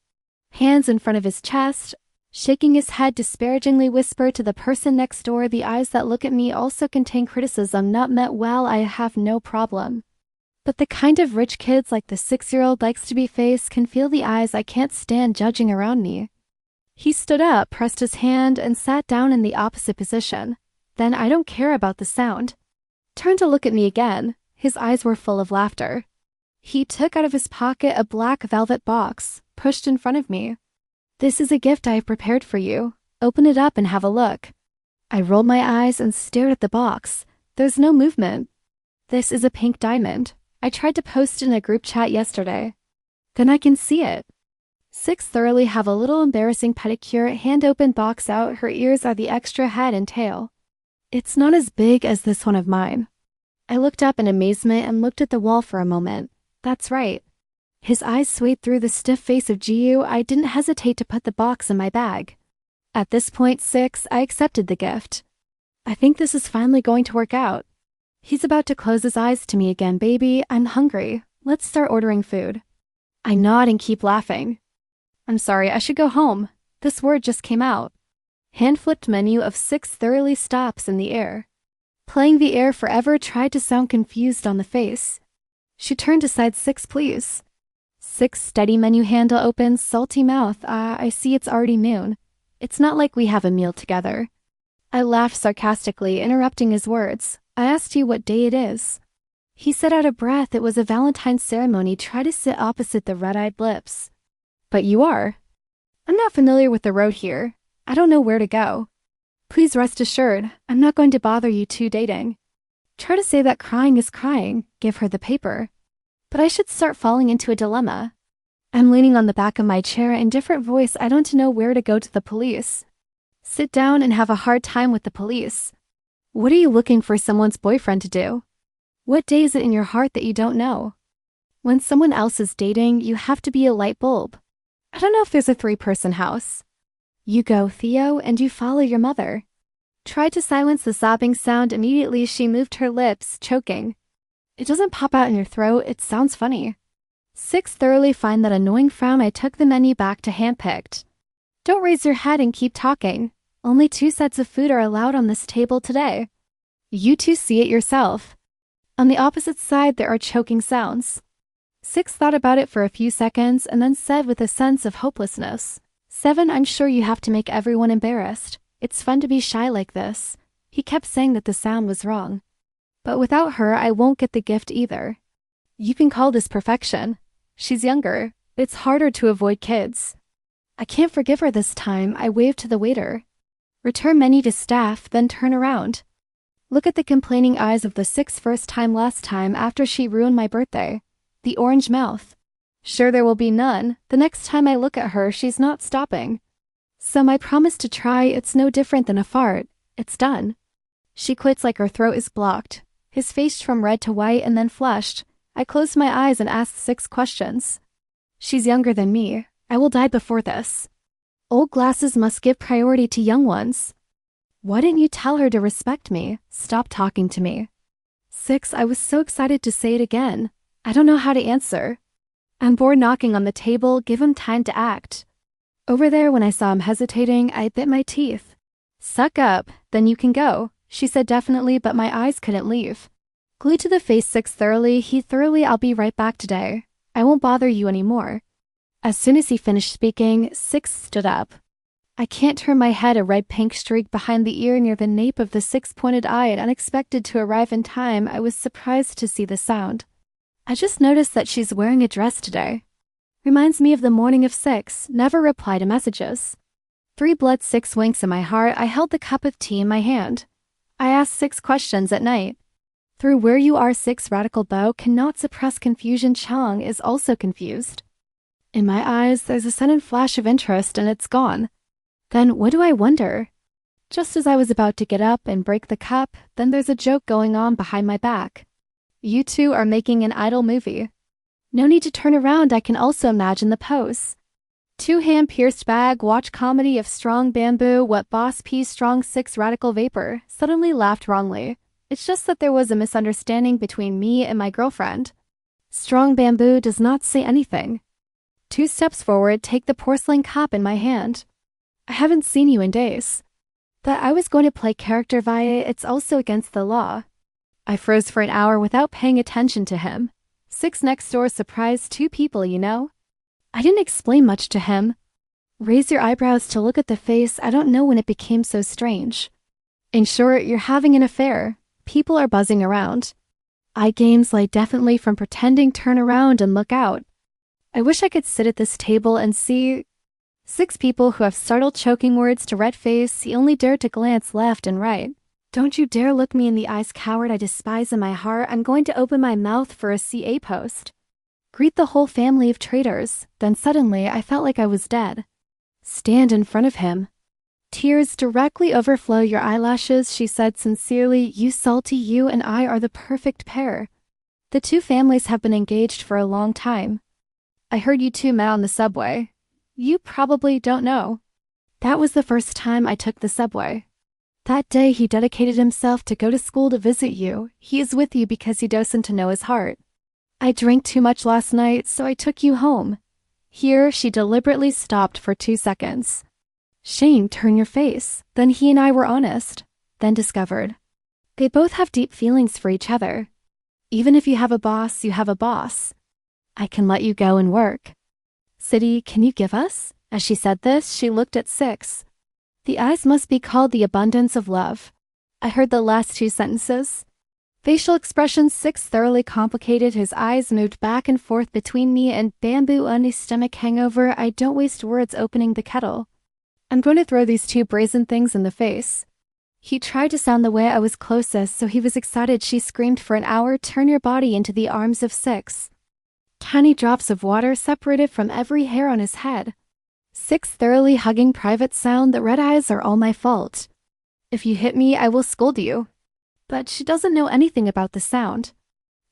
hands in front of his chest, shaking his head disparagingly, whisper to the person next door, the eyes that look at me also contain criticism not meant well, I have no problem. But the kind of rich kids like the 6-year-old likes to be faced can feel the eyes I can't stand judging around me. He stood up, pressed his hand, and sat down in the opposite position. Then I don't care about the sound. Turned to look at me again. His eyes were full of laughter. He took out of his pocket a black velvet box, pushed in front of me. This is a gift I have prepared for you. Open it up and have a look. I rolled my eyes and stared at the box. There's no movement. This is a pink diamond. I tried to post in a group chat yesterday. Then I can see it. 6 thoroughly have a little embarrassing pedicure, hand open box out, her ears are the extra head and tail. It's not as big as this one of mine. I looked up in amazement and looked at the wall for a moment. That's right. His eyes swayed through the stiff face of Jiu. I didn't hesitate to put the box in my bag. At this point, 6, I accepted the gift. I think this is finally going to work out. He's about to close his eyes to me again. Baby, I'm hungry. Let's start ordering food. I nod and keep laughing. I'm sorry, I should go home. This word just came out. Hand-flipped menu of 6 thoroughly stops in the air. Playing the air forever, tried to sound confused on the face. She turned to side 6, please. 6 steady menu handle opens, salty mouth. I see it's already noon. It's not like we have a meal together. I laughed sarcastically, interrupting his words. I asked you what day it is. He said out of breath it was a Valentine's ceremony. Try to sit opposite the red-eyed lips. But you are. I'm not familiar with the road here. I don't know where to go. Please rest assured, I'm not going to bother you 2 dating. Try to say that crying is crying. Give her the paper. But I should start falling into a dilemma. I'm leaning on the back of my chair, indifferent voice. I don't know where to go to the police. Sit down and have a hard time with the police. What are you looking for someone's boyfriend to do? What day is it in your heart that you don't know? When someone else is dating, you have to be a light bulb. I don't know if there's a 3-person house. You go, Theo, and you follow your mother. Tried to silence the sobbing sound. Immediately she moved her lips, choking. It doesn't pop out in your throat, it sounds funny. 6 thoroughly find that annoying frown. I took the menu back to handpicked. Don't raise your head and keep talking. Only 2 sets of food are allowed on this table today. You 2 see it yourself. On the opposite side there are choking sounds. 6 thought about it for a few seconds and then said with a sense of hopelessness, 7, I'm sure you have to make everyone embarrassed. It's fun to be shy like this. He kept saying that the sound was wrong. But without her, I won't get the gift either. You can call this perfection. She's younger. It's harder to avoid kids. I can't forgive her this time. I waved to the waiter. Return menu to staff, then turn around. Look at the complaining eyes of the 6 first time last time after she ruined my birthday. The orange mouth. Sure there will be none. The next time I look at her, she's not stopping. So my promise to try, it's no different than a fart. It's done. She quits like her throat is blocked. His face from red to white and then flushed. I closed my eyes and asked 6 questions. She's younger than me. I will die before this. Old glasses must give priority to young ones. Why didn't you tell her to respect me? Stop talking to me. 6. I was so excited to say it again. I don't know how to answer. I'm bored knocking on the table. Give him time to act. Over there, when I saw him hesitating, I bit my teeth. Suck up, then you can go, she said definitely, but my eyes couldn't leave. Glued to the face 6 thoroughly, I'll be right back today. I won't bother you anymore. As soon as he finished speaking, 6 stood up. I can't turn my head, a red-pink streak behind the ear near the nape of the 6-pointed eye and unexpected to arrive in time. I was surprised to see the sound. I just noticed that she's wearing a dress today. Reminds me of the morning of 6, never reply to messages. 3 blood 6 winks in my heart. I held the cup of tea in my hand. I asked 6 questions at night. Through where you are 6 radical bow cannot suppress confusion. Chang is also confused. In my eyes, there's a sudden flash of interest and it's gone. Then what do I wonder? Just as I was about to get up and break the cup, then there's a joke going on behind my back. You two are making an idol movie. No need to turn around, I can also imagine the pose. 2 hand-pierced bag, watch comedy of strong bamboo, what boss P strong 6 radical vapor, suddenly laughed wrongly. It's just that there was a misunderstanding between me and my girlfriend. Strong bamboo does not say anything. 2 steps forward, take the porcelain cup in my hand. I haven't seen you in days. That I was going to play character via, it's also against the law. I froze for an hour without paying attention to him. 6 next door surprised 2 people, you know? I didn't explain much to him. Raise your eyebrows to look at the face. I don't know when it became so strange. In short, you're having an affair. People are buzzing around. Eye games lie definitely from pretending. Turn around and look out. I wish I could sit at this table and see 6 people who have startled choking words to red face. He only dared to glance left and right. Don't you dare look me in the eyes, coward. I despise in my heart. I'm going to open my mouth for a CA post. Greet the whole family of traitors. Then suddenly I felt like I was dead. Stand in front of him. Tears directly overflow your eyelashes, she said sincerely. You salty, you and I are the perfect pair. The 2 families have been engaged for a long time. I heard you 2 met on the subway. You probably don't know. That was the first time I took the subway. That day he dedicated himself to go to school to visit you. He is with you because he doesn't to know his heart. I drank too much last night, so I took you home. Here she deliberately stopped for 2 seconds. Shane, turn your face. Then he and I were honest. Then discovered. They both have deep feelings for each other. Even if you have a boss, you have a boss. I can let you go and work. City, can you give us? As she said this, she looked at 6. The eyes must be called the abundance of love. I heard the last 2 sentences. Facial expressions 6 thoroughly complicated. His eyes moved back and forth between me and bamboo on his stomach hangover. I don't waste words opening the kettle. I'm going to throw these 2 brazen things in the face. He tried to sound the way I was closest, so he was excited. She screamed for an hour. Turn your body into the arms of 6. Tiny drops of water separated from every hair on his head. 6 thoroughly hugging private sound. The red eyes are all my fault. If you hit me, I will scold you. But she doesn't know anything about the sound.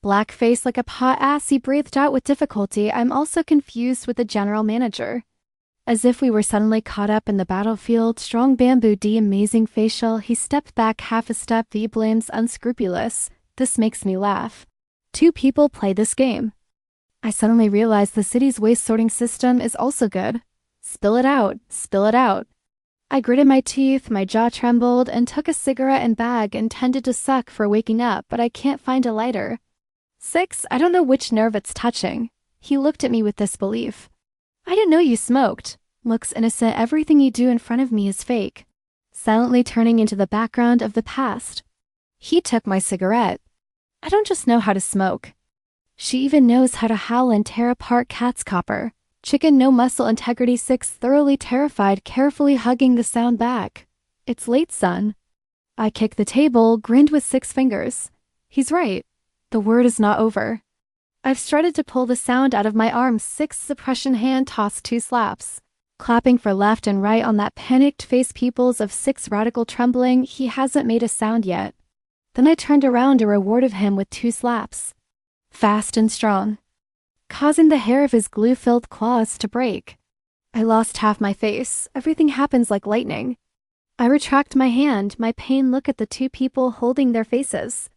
Black face like a pot ass, he breathed out with difficulty. I'm also confused with the general manager. As if we were suddenly caught up in the battlefield. Strong bamboo D amazing facial. He stepped back half a step. V blames unscrupulous. This makes me laugh. 2 people play this game. I suddenly realized the city's waste sorting system is also good. Spill it out, spill it out. I gritted my teeth, my jaw trembled, and took a cigarette and bag intended to suck for waking up, but I can't find a lighter. 6, I don't know which nerve it's touching. He looked at me with disbelief. I didn't know you smoked. Looks innocent, everything you do in front of me is fake. Silently turning into the background of the past. He took my cigarette. I don't just know how to smoke. She even knows how to howl and tear apart cat's copper. Chicken no muscle integrity 6 thoroughly terrified, carefully hugging the sound back. It's late, son. I kicked the table, grinned with 6 fingers. He's right. The word is not over. I've started to pull the sound out of my arms. 6 suppression hand tossed 2 slaps. Clapping for left and right on that panicked face. Peoples of 6 radical trembling. He hasn't made a sound yet. Then I turned around and rewarded him with 2 slaps. Fast and strong, causing the hair of his glue-filled claws to break. I lost half my face. Everything happens like lightning. I retract my hand, my pain look at the 2 people holding their faces.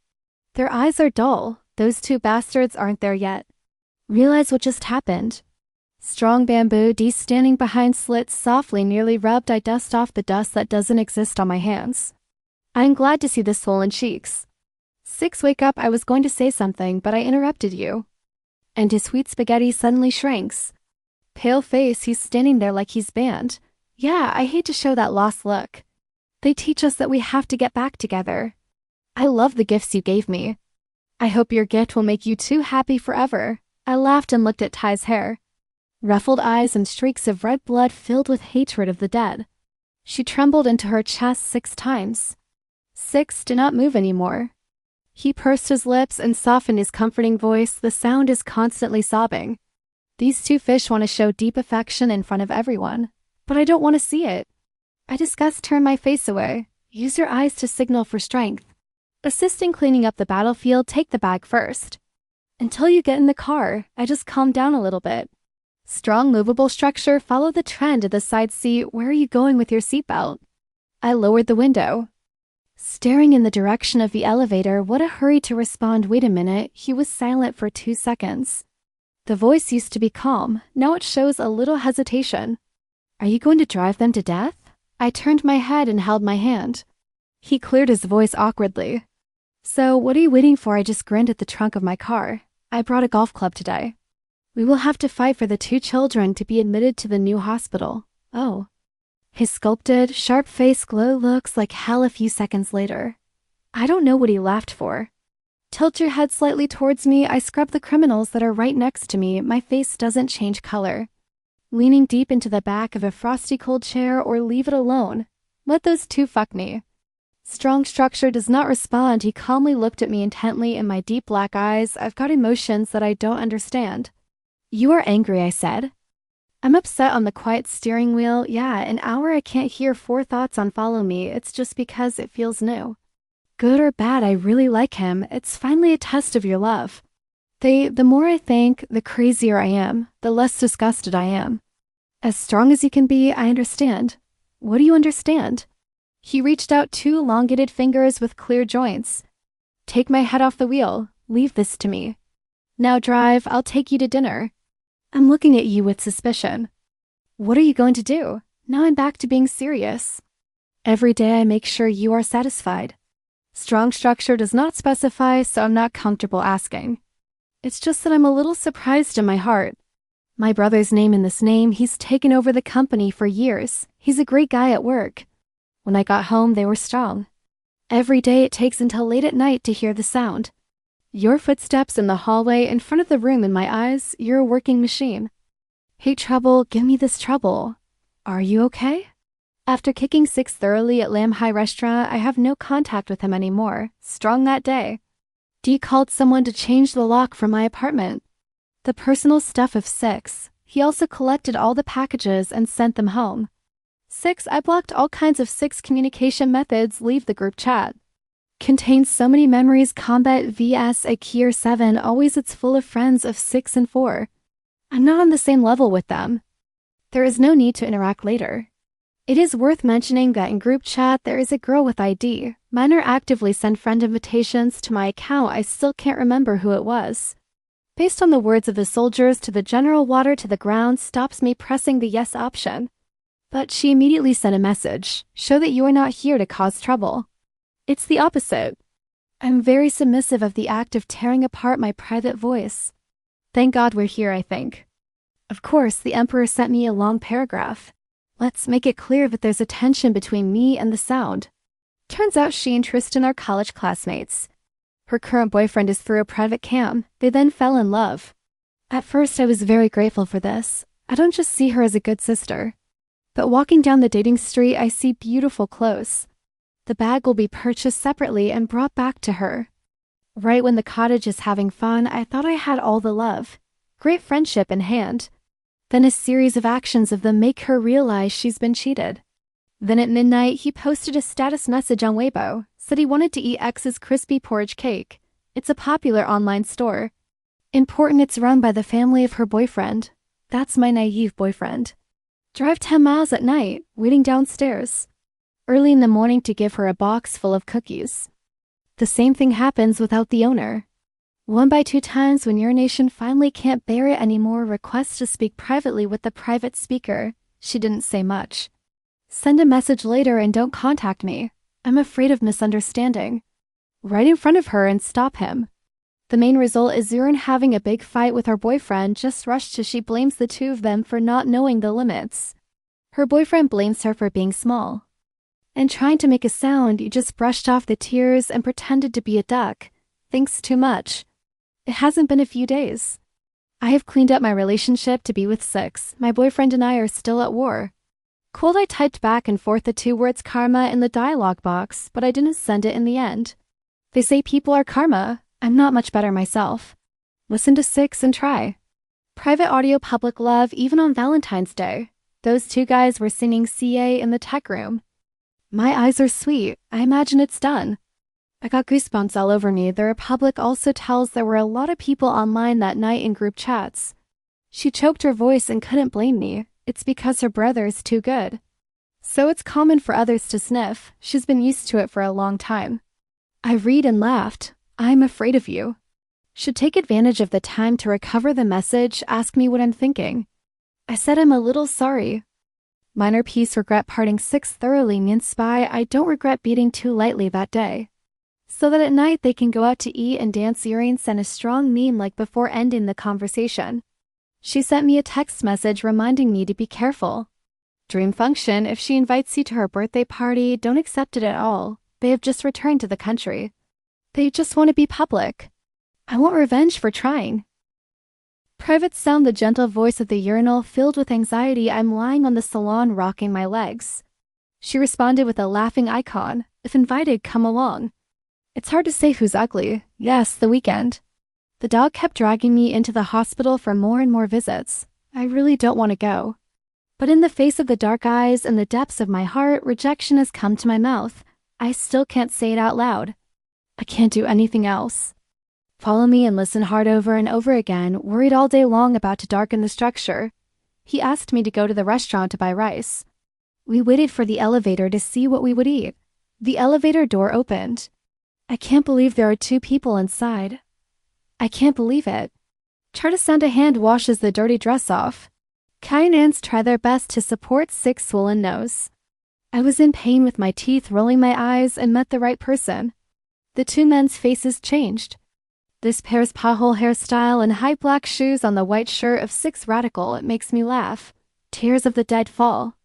Their eyes are dull. Those 2 bastards aren't there yet. Realize what just happened. Strong bamboo D standing behind slits softly nearly rubbed. I dust off the dust that doesn't exist on my hands. I'm glad to see the swollen cheeks. 6 wake up. I was going to say something, but I interrupted you. And his sweet spaghetti suddenly shrinks. Pale face, he's standing there like he's banned. Yeah, I hate to show that lost look. They teach us that we have to get back together. I love the gifts you gave me. I hope your gift will make you 2 happy forever. I laughed and looked at Ty's hair. Ruffled eyes and streaks of red blood filled with hatred of the dead. She trembled into her chest 6 times. 6 do not move anymore. He pursed his lips and softened his comforting voice. The sound is constantly sobbing. These 2 fish want to show deep affection in front of everyone, but I don't want to see it. I disgust turn my face away. Use your eyes to signal for strength. Assisting cleaning up the battlefield, take the bag first. Until you get in the car, I just calm down a little bit. Strong movable structure, follow the trend of the side seat. Where are you going with your seatbelt? I lowered the window. Staring in the direction of the elevator, what a hurry to respond. Wait a minute, he was silent for 2 seconds. The voice used to be calm, now it shows a little hesitation. Are you going to drive them to death? I turned my head and held my hand. He cleared his voice awkwardly. So, what are you waiting for? I just grinned at the trunk of my car. I brought a golf club today. We will have to fight for the 2 children to be admitted to the new hospital. Oh. His sculpted, sharp face glow looks like hell a few seconds later. I don't know what he laughed for. Tilt your head slightly towards me. I scrub the criminals that are right next to me. My face doesn't change color. Leaning deep into the back of a frosty cold chair, or leave it alone. Let those 2 fuck me. Strong structure does not respond. He calmly looked at me intently in my deep black eyes. I've got emotions that I don't understand. You are angry, I said. I'm upset on the quiet steering wheel. Yeah, an hour I can't hear 4 thoughts on follow me. It's just because it feels new. Good or bad, I really like him. It's finally a test of your love. The more I think, the crazier I am, the less disgusted I am. As strong as you can be, I understand. What do you understand? He reached out 2 elongated fingers with clear joints. Take my head off the wheel. Leave this to me. Now drive, I'll take you to dinner. I'm looking at you with suspicion. What are you going to do? Now I'm back to being serious. Every day I make sure you are satisfied. Strong structure does not specify, so I'm not comfortable asking. It's just that I'm a little surprised in my heart. My brother's name in this name, he's taken over the company for years. He's a great guy at work. When I got home, they were strong. Every day it takes until late at night to hear the sound. Your footsteps in the hallway in front of the room in my eyes, you're a working machine. Hate trouble, give me this trouble. Are you okay? After kicking 6 thoroughly at Lamb High Restaurant, I have no contact with him anymore. Strong that day. D called someone to change the lock for my apartment. The personal stuff of 6. He also collected all the packages and sent them home. 6. I blocked all kinds of 6 communication methods. Leave the group chat. Contains so many memories. Combat vs a Kier 7. Always it's full of friends of 6 and 4. I'm not on the same level with them. There is no need to interact later. It is worth mentioning that in group chat there is a girl with ID. Minor actively send friend invitations to my account. I still can't remember who it was. Based on the words of the soldiers, to the general, water to the ground, stops me pressing the yes option. But she immediately sent a message. Show that you are not here to cause trouble. It's the opposite. I'm very submissive of the act of tearing apart my private voice. Thank God we're here, I think. Of course, the Emperor sent me a long paragraph. Let's make it clear that there's a tension between me and the sound. Turns out she and Tristan are college classmates. Her current boyfriend is through a private cam. They then fell in love. At first, I was very grateful for this. I don't just see her as a good sister. But walking down the dating street, I see beautiful clothes. The bag will be purchased separately and brought back to her. Right when the cottage is having fun, I thought I had all the love. Great friendship in hand. Then a series of actions of them make her realize she's been cheated. Then at midnight, he posted a status message on Weibo, said he wanted to eat X's crispy porridge cake. It's a popular online store. Important it's run by the family of her boyfriend. That's my naive boyfriend. Drive 10 miles at night, waiting downstairs. Early in the morning to give her a box full of cookies. The same thing happens without the owner. 1 by 2 times when your nation finally can't bear it anymore, requests to speak privately with the private speaker. She didn't say much. Send a message later and don't contact me. I'm afraid of misunderstanding. Right in front of her and stop him. The main result is Zurin having a big fight with her boyfriend, just rushed to she blames the two of them for not knowing the limits. Her boyfriend blames her for being small. And trying to make a sound, you just brushed off the tears and pretended to be a duck. Thanks too much. It hasn't been a few days. I have cleaned up my relationship to be with 6. My boyfriend and I are still at war. Cold, I typed back and forth the 2 words karma in the dialogue box, but I didn't send it in the end. They say people are karma. I'm not much better myself. Listen to 6 and try. Private audio public love even on Valentine's Day. Those 2 guys were singing CA in the tech room. My eyes are sweet. I imagine it's done. I got goosebumps all over me. The Republic also tells there were a lot of people online that night in group chats. She choked her voice and couldn't blame me. It's because her brother is too good. So it's common for others to sniff. She's been used to it for a long time. I read and laughed. I'm afraid of you. Should take advantage of the time to recover the message, ask me what I'm thinking. I said I'm a little sorry. Minor piece, regret parting 6 thoroughly means spy. I don't regret beating too lightly that day. So that at night they can go out to eat and dance. Heroine sent a strong meme like before ending the conversation. She sent me a text message reminding me to be careful. Dream function, if she invites you to her birthday party, don't accept it at all. They have just returned to the country. They just want to be public. I want revenge for trying. Private sound, the gentle voice of the urinal filled with anxiety. I'm lying on the salon rocking my legs. She responded with a laughing icon. If invited, come along. It's hard to say who's ugly. Yes, the weekend. The dog kept dragging me into the hospital for more and more visits. I really don't want to go. But in the face of the dark eyes and the depths of my heart, rejection has come to my mouth. I still can't say it out loud. I can't do anything else. Follow me and listen hard over and over again, worried all day long about to darken the structure. He asked me to go to the restaurant to buy rice. We waited for the elevator to see what we would eat. The elevator door opened. I can't believe there are 2 people inside. I can't believe it. Try to send a hand washes the dirty dress off. Kai and Ans try their best to support 6 swollen nose. I was in pain with my teeth, rolling my eyes, and met the right person. The 2 men's faces changed. This pair's pahole hairstyle and high black shoes on the white shirt of 6 radical, it makes me laugh. Tears of the dead fall.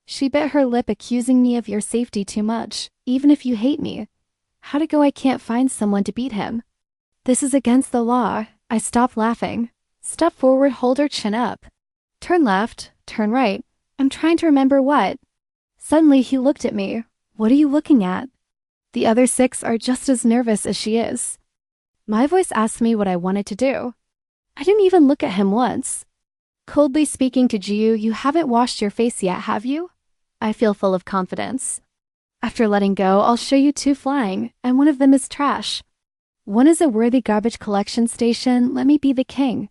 She bit her lip, accusing me of your safety too much, even if you hate me. How to go? I can't find someone to beat him. This is against the law. I stopped laughing. Step forward, hold her chin up. Turn left, turn right. I'm trying to remember what. Suddenly he looked at me. What are you looking at? The other 6 are just as nervous as she is. My voice asked me what I wanted to do. I didn't even look at him once. Coldly speaking to Jiu, you haven't washed your face yet, have you? I feel full of confidence. After letting go, I'll show you 2 flying, and one of them is trash. One is a worthy garbage collection station. Let me be the king.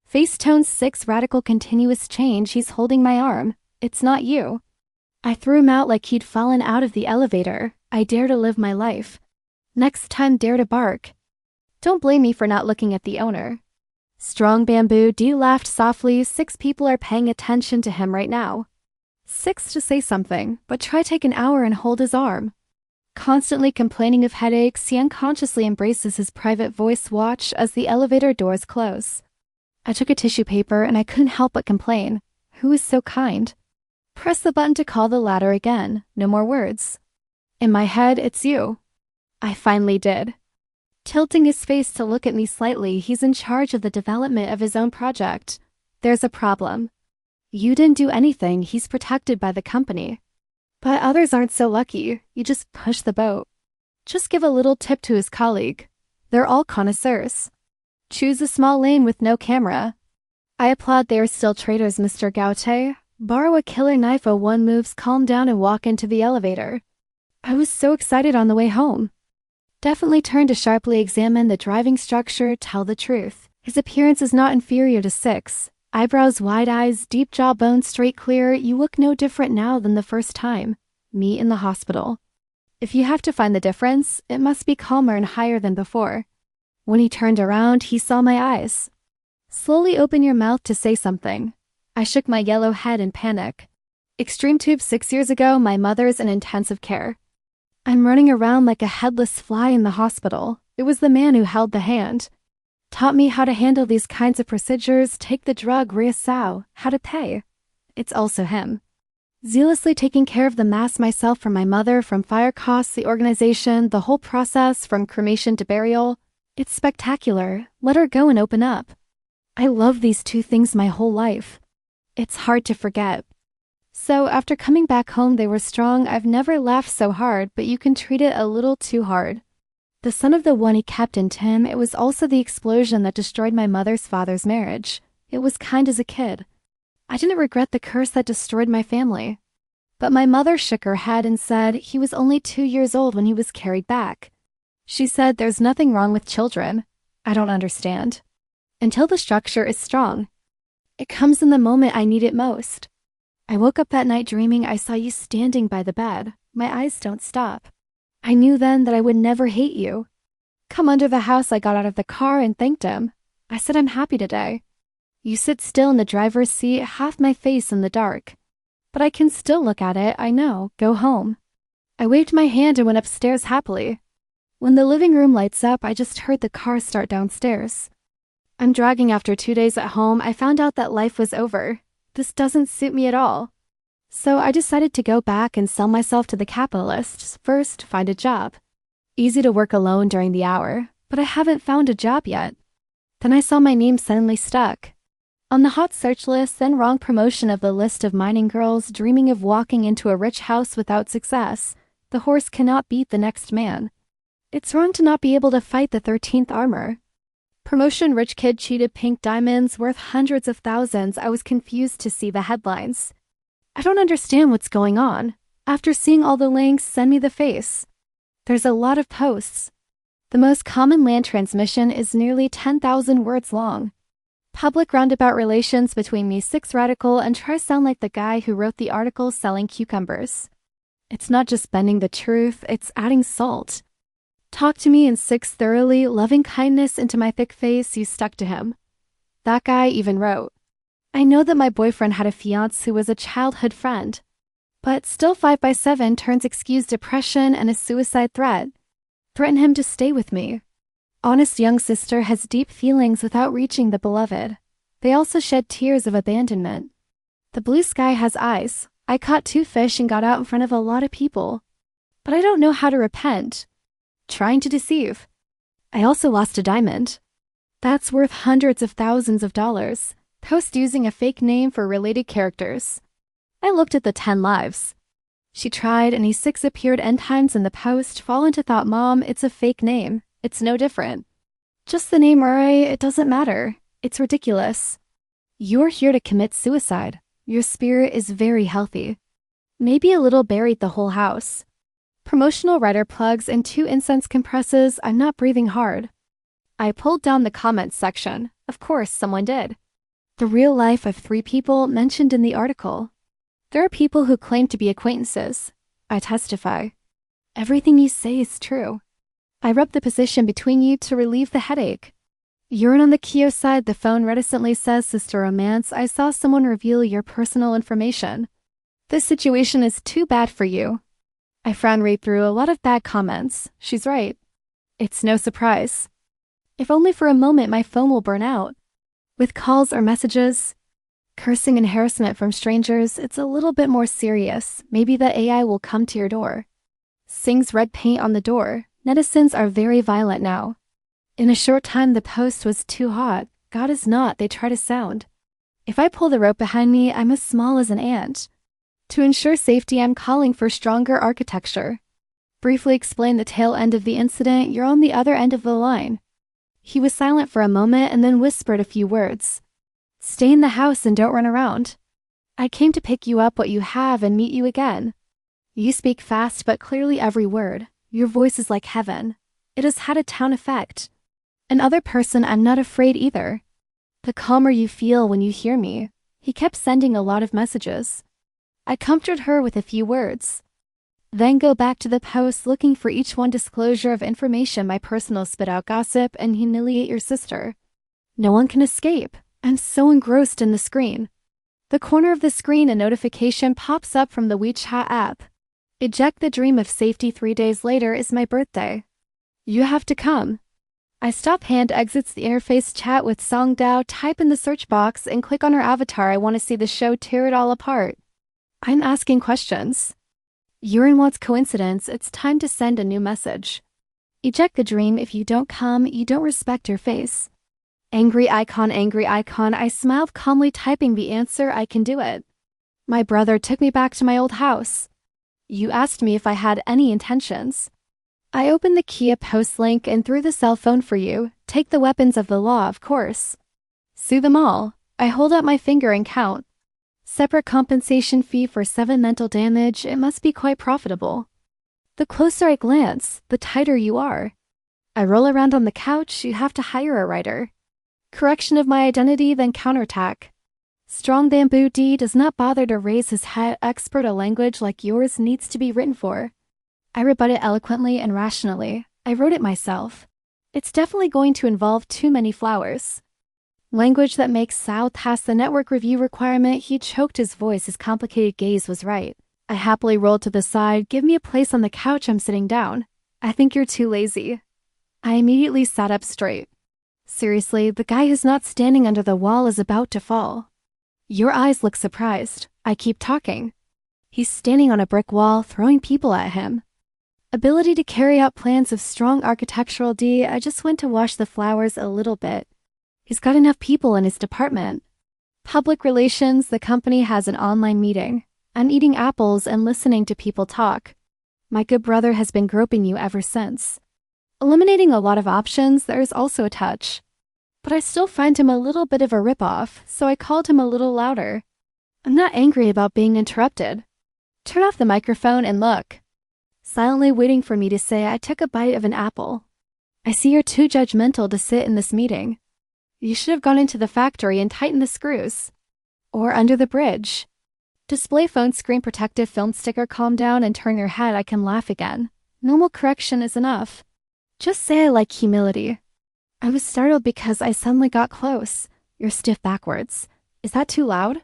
Face tone 6 radical continuous change. He's holding my arm. It's not you. I threw him out like he'd fallen out of the elevator. I dare to live my life. Next time, dare to bark. Don't blame me for not looking at the owner. Strong bamboo D laughed softly. 6 people are paying attention to him right now. 6 to say something, but try take an hour and hold his arm. Constantly complaining of headaches, he unconsciously embraces his private voice. Watch as the elevator doors close. I took a tissue paper and I couldn't help but complain. Who is so kind? Press the button to call the ladder again. No more words. In my head, it's you. I finally did. Tilting his face to look at me slightly, he's in charge of the development of his own project. There's a problem. You didn't do anything. He's protected by the company. But others aren't so lucky. You just push the boat. Just give a little tip to his colleague. They're all connoisseurs. Choose a small lane with no camera. I applaud. They are still traitors, Mr. Gaute. Borrow a killer knife. A one moves, calm down and walk into the elevator. I was so excited on the way home. Definitely turn to sharply examine the driving structure, tell the truth. His appearance is not inferior to 6. Eyebrows, wide eyes, deep jawbone, straight clear. You look no different now than the first time. Meet in the hospital. If you have to find the difference, it must be calmer and higher than before. When he turned around, he saw my eyes. Slowly open your mouth to say something. I shook my yellow head in panic. Extreme tube 6 years ago, my mother's in intensive care. I'm running around like a headless fly in the hospital. It was the man who held the hand. Taught me how to handle these kinds of procedures, take the drug, reassau, how to pay. It's also him. Zealously taking care of the mass myself for my mother, from fire costs, the organization, the whole process, from cremation to burial. It's spectacular. Let her go and open up. I love these two things my whole life. It's hard to forget. So after coming back home, they were strong. I've never laughed so hard, but you can treat it a little too hard. The son of the one he kept in Tim, it was also the explosion that destroyed my mother's father's marriage. It was kind as a kid. I didn't regret the curse that destroyed my family. But my mother shook her head and said he was only 2 years old when he was carried back. She said there's nothing wrong with children. I don't understand. Until the structure is strong. It comes in the moment I need it most. I woke up that night dreaming I saw you standing by the bed. My eyes don't stop. I knew then that I would never hate you. Come under the house, I got out of the car and thanked him. I said I'm happy today. You sit still in the driver's seat, half my face in the dark. But I can still look at it, I know. Go home. I waved my hand and went upstairs happily. When the living room lights up, I just heard the car start downstairs. I'm dragging after 2 days at home. I found out that life was over. This doesn't suit me at all. So I decided to go back and sell myself to the capitalists. First, find a job. Easy to work alone during the hour, but I haven't found a job yet. Then I saw my name suddenly stuck on the hot search list, then wrong promotion of the list of mining girls dreaming of walking into a rich house without success. The horse cannot beat the next man. It's wrong to not be able to fight the 13th armor. Promotion, rich kid cheated, pink diamonds worth hundreds of thousands. I was confused to see the headlines. I don't understand what's going on. After seeing all the links, send me the face. There's a lot of posts. The most common land transmission is nearly 10,000 words long. Public roundabout relations between me 6 radical and try sound like the guy who wrote the article selling cucumbers. It's not just bending the truth, it's adding salt. Talk to me in 6 thoroughly, loving kindness into my thick face. You stuck to him. That guy even wrote, I know that my boyfriend had a fiancé who was a childhood friend, but still 5x7 turns excuse depression and a suicide threat. Threaten him to stay with me. Honest young sister has deep feelings without reaching the beloved. They also shed tears of abandonment. The blue sky has eyes. I caught 2 fish and got out in front of a lot of people. But I don't know how to repent. Trying to deceive. I also lost a diamond. That's worth hundreds of thousands of dollars. Post using a fake name for related characters. I looked at the 10 lives. She tried, and E6 appeared N times in the post. Fall into thought, Mom, it's a fake name. It's no different. Just the name Uri, it doesn't matter. It's ridiculous. You're here to commit suicide. Your spirit is very healthy. Maybe a little buried the whole house. Promotional writer plugs and 2 incense compresses. I'm not breathing hard. I pulled down the comments section. Of course, someone did. The real life of 3 people mentioned in the article. There are people who claim to be acquaintances. I testify. Everything you say is true. I rub the position between you to relieve the headache. Urine on the Kyo side, the phone reticently says, Sister Romance, I saw someone reveal your personal information. This situation is too bad for you. I frown right through a lot of bad comments. She's right. It's no surprise. If only for a moment my phone will burn out. With calls or messages, cursing and harassment from strangers, it's a little bit more serious. Maybe the AI will come to your door. Sings red paint on the door. Netizens are very violent now. In a short time, the post was too hot. God is not, they try to sound. If I pull the rope behind me, I'm as small as an ant. To ensure safety, I'm calling for stronger architecture. Briefly explain the tail end of the incident. You're on the other end of the line. He was silent for a moment and then whispered a few words. Stay in the house and don't run around. I came to pick you up what you have and meet you again. You speak fast but clearly every word. Your voice is like heaven. It has had a town effect. Another person, I'm not afraid either. The calmer you feel when you hear me. He kept sending a lot of messages. I comforted her with a few words. Then go back to the post looking for each one disclosure of information, my personal spit out gossip, and humiliate your sister. No one can escape. I'm so engrossed in the screen. The corner of the screen, a notification pops up from the WeChat app. Eject the dream of safety. 3 days later is my birthday. You have to come. I stop. Hand exits the interface. Chat with Song Dao. Type in the search box and click on her avatar. I want to see the show. Tear it all apart. I'm asking questions. You're in what's coincidence. It's time to send a new message. Eject the dream. If you don't come, you don't respect your face. Angry icon, angry icon. I smiled calmly, typing the answer. I can do it. My brother took me back to my old house. You asked me if I had any intentions. I opened the Kia post link and threw the cell phone for you. Take the weapons of the law, of course. Sue them all. I hold up my finger and count. Separate compensation fee for 7 mental damage. It must be quite profitable. The closer I glance, the tighter you are. I roll around on the couch. You have to hire a writer. Correction of my identity, then counterattack. Strong Bamboo D does not bother to raise his head. Expert, a language like yours needs to be written for. I rebut it eloquently and rationally. I wrote it myself. It's definitely going to involve too many flowers. Language that makes South pass the network review requirement. He choked his voice. His complicated gaze was right. I happily rolled to the side. Give me a place on the couch. I'm sitting down. I think you're too lazy. I immediately sat up straight. Seriously, the guy who's not standing under the wall is about to fall. Your eyes look surprised. I keep talking. He's standing on a brick wall, throwing people at him. Ability to carry out plans of strong architectural D. I just went to wash the flowers a little bit. He's got enough people in his department. Public relations, the company has an online meeting. I'm eating apples and listening to people talk. My good brother has been groping you ever since. Eliminating a lot of options, there is also a touch. But I still find him a little bit of a ripoff, so I called him a little louder. I'm not angry about being interrupted. Turn off the microphone and look. Silently waiting for me to say, I took a bite of an apple. I see you're too judgmental to sit in this meeting. You should have gone into the factory and tightened the screws. Or under the bridge. Display phone screen protective film sticker. Calm down and turn your head. I can laugh again. Normal correction is enough. Just say I like humility. I was startled because I suddenly got close. You're stiff backwards. Is that too loud?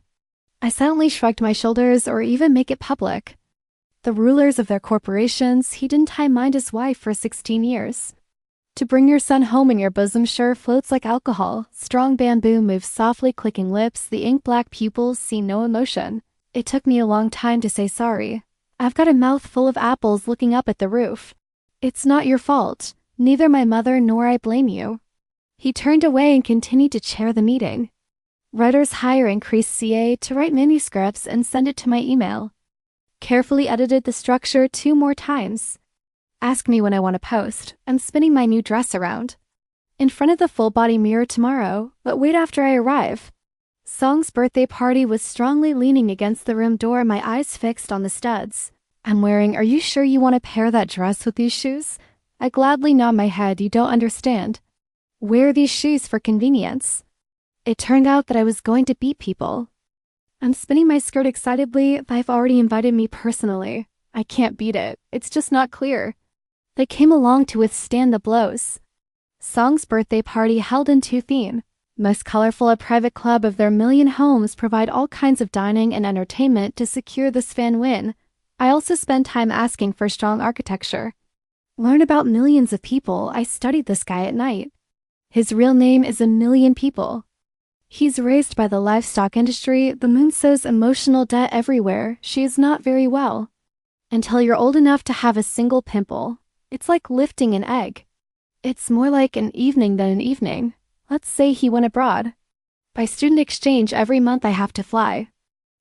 I silently shrugged my shoulders, or even make it public. The rulers of their corporations, he didn't mind his wife for 16 years. To bring your son home in your bosom sure floats like alcohol. Strong Bamboo moves softly, clicking lips. The ink-black pupils see no emotion. It took me a long time to say sorry. I've got a mouth full of apples looking up at the roof. It's not your fault. Neither my mother nor I blame you. He turned away and continued to chair the meeting. Writers hire increased CA to write manuscripts and send it to my email. Carefully edited the structure 2 more times. Ask me when I want to post. I'm spinning my new dress around. In front of the full-body mirror tomorrow, but wait after I arrive. Song's birthday party was strongly leaning against the room door, my eyes fixed on the studs. I'm wearing, are you sure you want to pair that dress with these shoes? I gladly nod my head. You don't understand. Wear these shoes for convenience. It turned out that I was going to beat people. I'm spinning my skirt excitedly. They've already invited me personally. I can't beat it. It's just not clear. They came along to withstand the blows. Song's birthday party held in Tuthine. Most colorful, a private club of their million homes provide all kinds of dining and entertainment to secure this fan win. I also spend time asking for strong architecture. Learn about millions of people. I studied this guy at night. His real name is 1,000,000 people. He's raised by the livestock industry. The moon sows emotional debt everywhere. She is not very well. Until you're old enough to have a single pimple. It's like lifting an egg. It's more like an evening than an evening. Let's say he went abroad. By student exchange every month I have to fly.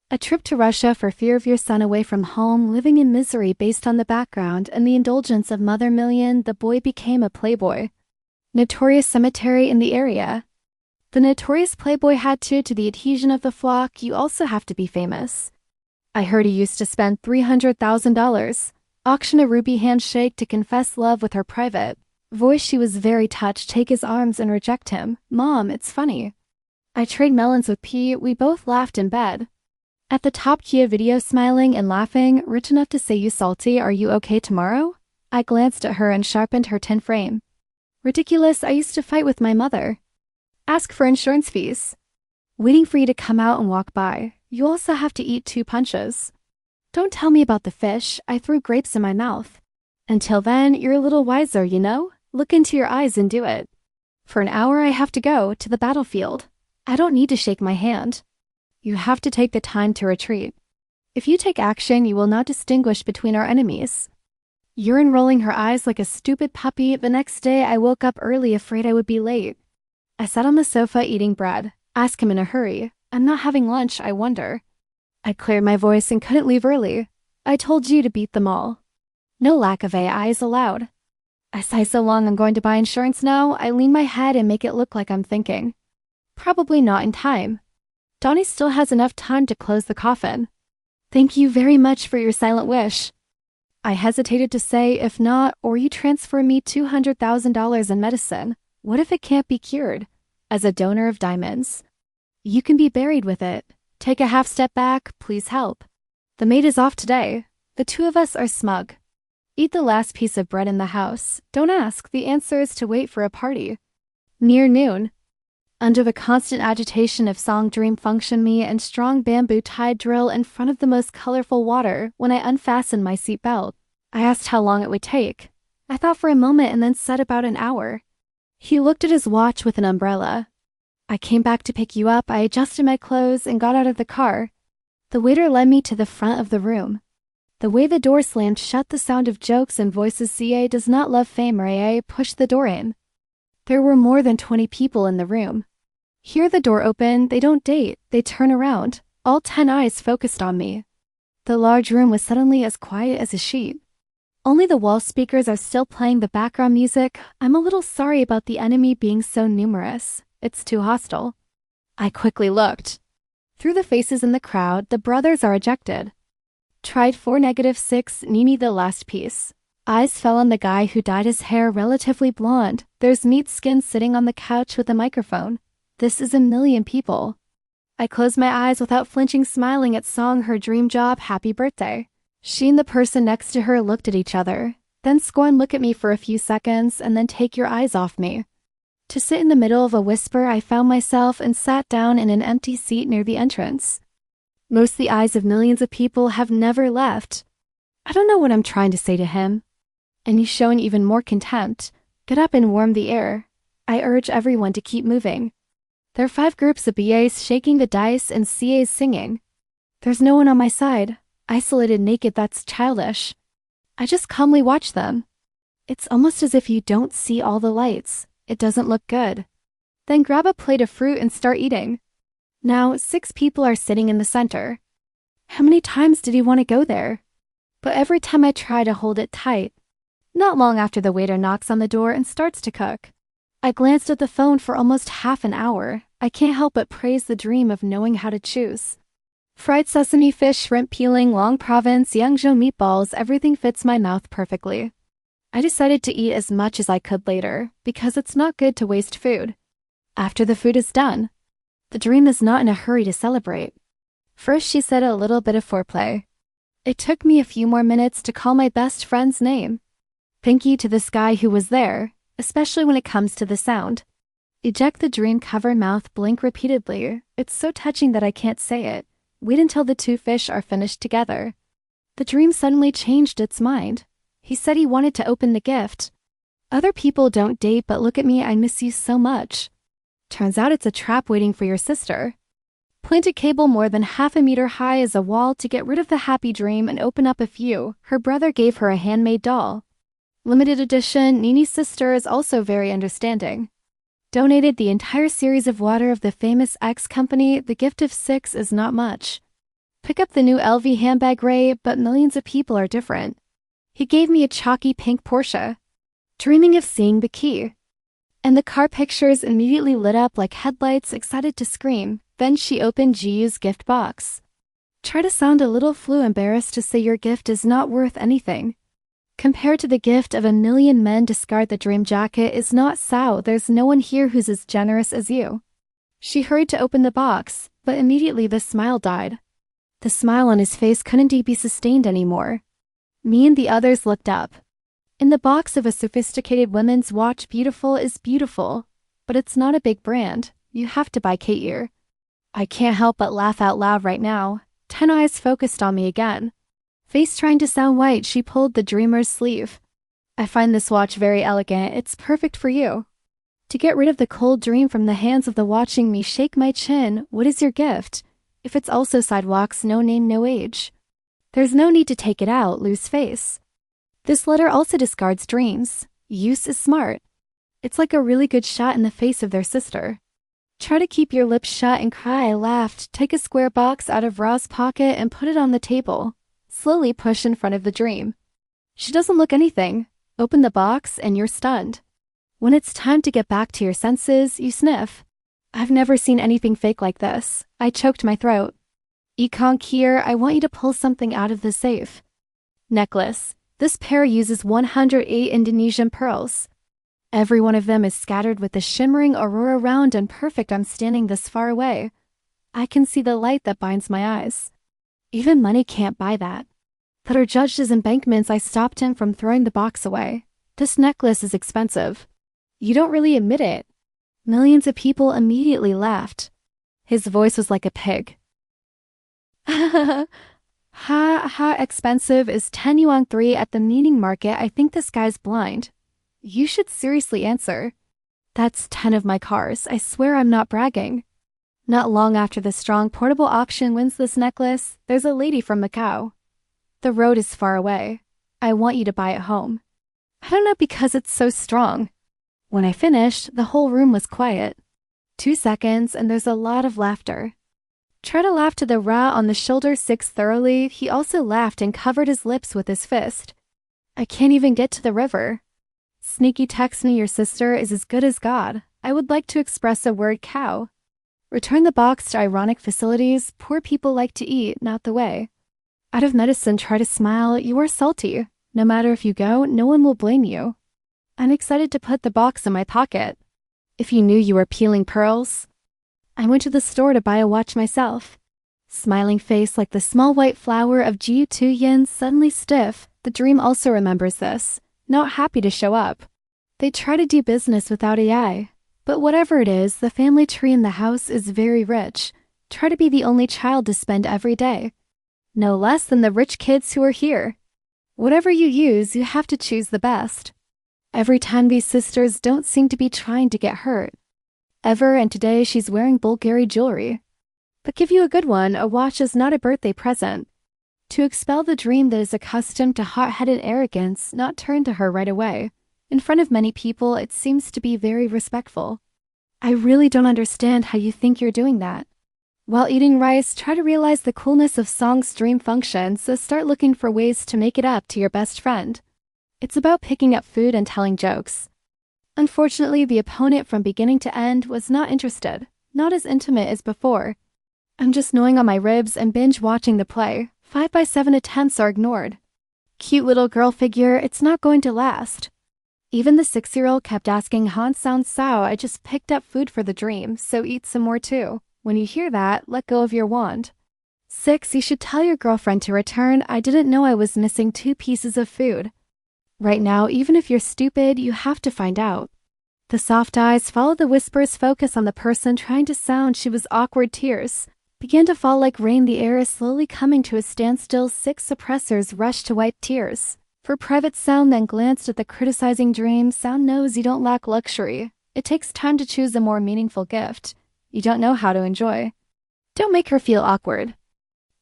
A trip to Russia for fear of your son away from home, living in misery based on the background and the indulgence of Mother Million, the boy became a playboy. Notorious cemetery in the area. The notorious playboy had to the adhesion of the flock, you also have to be famous. I heard he used to spend $300,000, auction a ruby handshake to confess love with her private voice. She was very touched, take his arms and reject him. Mom, it's funny. I trade melons with P. We both laughed in bed. At the top Kia video, smiling and laughing, rich enough to say, you salty, are you okay tomorrow? I glanced at her and sharpened her tin frame. Ridiculous, I used to fight with my mother. Ask for insurance fees. Waiting for you to come out and walk by. You also have to eat 2 punches. Don't tell me about the fish, I threw grapes in my mouth. Until then, you're a little wiser, you know? Look into your eyes and do it. For an hour I have to go to the battlefield. I don't need to shake my hand. You have to take the time to retreat. If you take action, you will not distinguish between our enemies. Urine rolling her eyes like a stupid puppy. The next day I woke up early, afraid I would be late. I sat on the sofa eating bread. Ask him in a hurry. I'm not having lunch, I wonder. I cleared my voice and couldn't leave early. I told you to beat them all. No lack of AIs allowed. I sigh so long, I'm going to buy insurance now. I lean my head and make it look like I'm thinking. Probably not in time. Donnie still has enough time to close the coffin. Thank you very much for your silent wish. I hesitated to say, if not, or you transfer me $200,000 in medicine. What if it can't be cured? As a donor of diamonds. You can be buried with it. Take a half step back, please help. The maid is off today. The 2 of us are smug. Eat the last piece of bread in the house. Don't ask, the answer is to wait for a party. Near noon. Under the constant agitation of song, dream function me and strong bamboo tide drill in front of the most colorful water when I unfastened my seat belt. I asked how long it would take. I thought for a moment and then said about an hour. He looked at his watch with an umbrella. I came back to pick you up. I adjusted my clothes and got out of the car. The waiter led me to the front of the room. The way the door slammed shut, the sound of jokes and voices. CA does not love fame. Ray pushed the door in. There were more than 20 people in the room. Hear the door open, they don't date, they turn around, all 10 eyes focused on me. The large room was suddenly as quiet as a sheet. Only the wall speakers are still playing the background music. I'm a little sorry about the enemy being so numerous. It's too hostile. I quickly looked. Through the faces in the crowd, the brothers are ejected. Tried 4-6, Nini the last piece. Eyes fell on the guy who dyed his hair relatively blonde. There's meat skin sitting on the couch with a microphone. This is 1 million people. I closed my eyes without flinching, smiling at Song, her dream job, happy birthday. She and the person next to her looked at each other. Then Scorn, look at me for a few seconds and then take your eyes off me. To sit in the middle of a whisper, I found myself and sat down in an empty seat near the entrance. Most the eyes of millions of people have never left. I don't know what I'm trying to say to him. And he's showing even more contempt. Get up and warm the air. I urge everyone to keep moving. There are 5 groups of BAs shaking the dice and CAs singing. There's no one on my side. Isolated, naked, that's childish. I just calmly watch them. It's almost as if you don't see all the lights. It doesn't look good. Then grab a plate of fruit and start eating. Now 6 people are sitting in the center. How many times did he want to go there? But every time I try to hold it tight. Not long after, the waiter knocks on the door and starts to cook. I glanced at the phone for almost half an hour. I can't help but praise the dream of knowing how to choose. Fried sesame, fish, shrimp peeling, Long Province, Yangzhou meatballs, everything fits my mouth perfectly. I decided to eat as much as I could later, because it's not good to waste food. After the food is done, the dream is not in a hurry to celebrate. First, she said a little bit of foreplay. It took me a few more minutes to call my best friend's name. Pinky to this guy who was there, especially when it comes to the sound. Eject the dream-covered mouth, blink repeatedly. It's so touching that I can't say it. Wait until the 2 fish are finished together. The dream suddenly changed its mind. He said he wanted to open the gift. Other people don't date, but look at me, I miss you so much. Turns out it's a trap waiting for your sister. Plant a cable more than half a meter high as a wall to get rid of the happy dream and open up a few. Her brother gave her a handmade doll. Limited edition, Nini's sister is also very understanding. Donated the entire series of water of the famous X company. The gift of 6 is not much. Pick up the new LV handbag, Ray, but millions of people are different. He gave me a chalky pink Porsche. Dreaming of seeing the key. And the car pictures immediately lit up like headlights, excited to scream. Then she opened Jiu's gift box. Try to sound a little embarrassed to say your gift is not worth anything. Compared to the gift of 1,000,000 men discard the dream jacket is not so. There's no one here who's as generous as you. She hurried to open the box, but immediately the smile died. The smile on his face couldn't be sustained anymore. Me and the others looked up. In the box of a sophisticated women's watch, beautiful is beautiful, but it's not a big brand. You have to buy Kate. I can't help but laugh out loud right now. 10 eyes focused on me again. Face trying to sound white, she pulled the dreamer's sleeve. I find this watch very elegant. It's perfect for you. To get rid of the cold dream from the hands of the watching me shake my chin, what is your gift? If it's also sidewalks, no name, no age. There's no need to take it out, lose face. This letter also discards dreams. Use is smart. It's like a really good shot in the face of their sister. Try to keep your lips shut and cry. I laughed. Take a square box out of Ra's pocket and put it on the table. Slowly push in front of the dream. She doesn't look anything. Open the box and you're stunned. When it's time to get back to your senses, you sniff. I've never seen anything fake like this. I choked my throat. Ikon Kier, I want you to pull something out of the safe. Necklace. This pair uses 108 Indonesian pearls. Every one of them is scattered with the shimmering aurora round and perfect. I'm standing this far away. I can see the light that binds my eyes. Even money can't buy that. That are judged as embankments. I stopped him from throwing the box away. This necklace is expensive. You don't really admit it. Millions of people immediately laughed. His voice was like a pig. Ha, expensive is 10 yuan 3 at the meeting market. I think this guy's blind. You should seriously answer. That's 10 of my cars. I swear I'm not bragging. Not long after the strong portable auction wins this necklace, there's a lady from Macau. The road is far away. I want you to buy it home. I don't know because it's so strong. When I finished, the whole room was quiet. 2 seconds and there's a lot of laughter. Try to laugh to the Ra on the shoulder 6 thoroughly. He also laughed and covered his lips with his fist. I can't even get to the river. Sneaky text me your sister is as good as God. I would like to express a word cow. Return the box to ironic facilities. Poor people like to eat, not the way. Out of medicine, try to smile. You are salty. No matter if you go, no one will blame you. I'm excited to put the box in my pocket. If you knew you were peeling pearls. I went to the store to buy a watch myself. Smiling face like the small white flower of Jiu Tuyen, suddenly stiff. The dream also remembers this. Not happy to show up. They try to do business without AI. But whatever it is, the family tree in the house is very rich. Try to be the only child to spend every day. No less than the rich kids who are here. Whatever you use, you have to choose the best. Every time these sisters don't seem to be trying to get hurt. Ever, and today she's wearing Bulgari jewelry. But give you a good one, a watch is not a birthday present. To expel the dream that is accustomed to hot-headed arrogance, not turn to her right away. In front of many people, it seems to be very respectful. I really don't understand how you think you're doing that. While eating rice, try to realize the coolness of Song's dream function, so start looking for ways to make it up to your best friend. It's about picking up food and telling jokes. Unfortunately, the opponent from beginning to end was not interested, not as intimate as before. I'm just gnawing on my ribs and binge watching the play. 5x7 attempts are ignored. Cute little girl figure, it's not going to last. Even the 6-year-old kept asking Han sounds sao. I just picked up food for the dream, so eat some more too. When you hear that, let go of your wand. 6, you should tell your girlfriend to return. I didn't know I was missing 2 pieces of food. Right now, even if you're stupid, you have to find out. The soft eyes follow the whispers, focus on the person trying to sound. She was awkward. Tears began to fall like rain. The air is slowly coming to a standstill. 6 suppressors rushed to wipe tears. For private sound then glanced at the criticizing dream. Sound knows you don't lack luxury. It takes time to choose a more meaningful gift. You don't know how to enjoy. Don't make her feel awkward.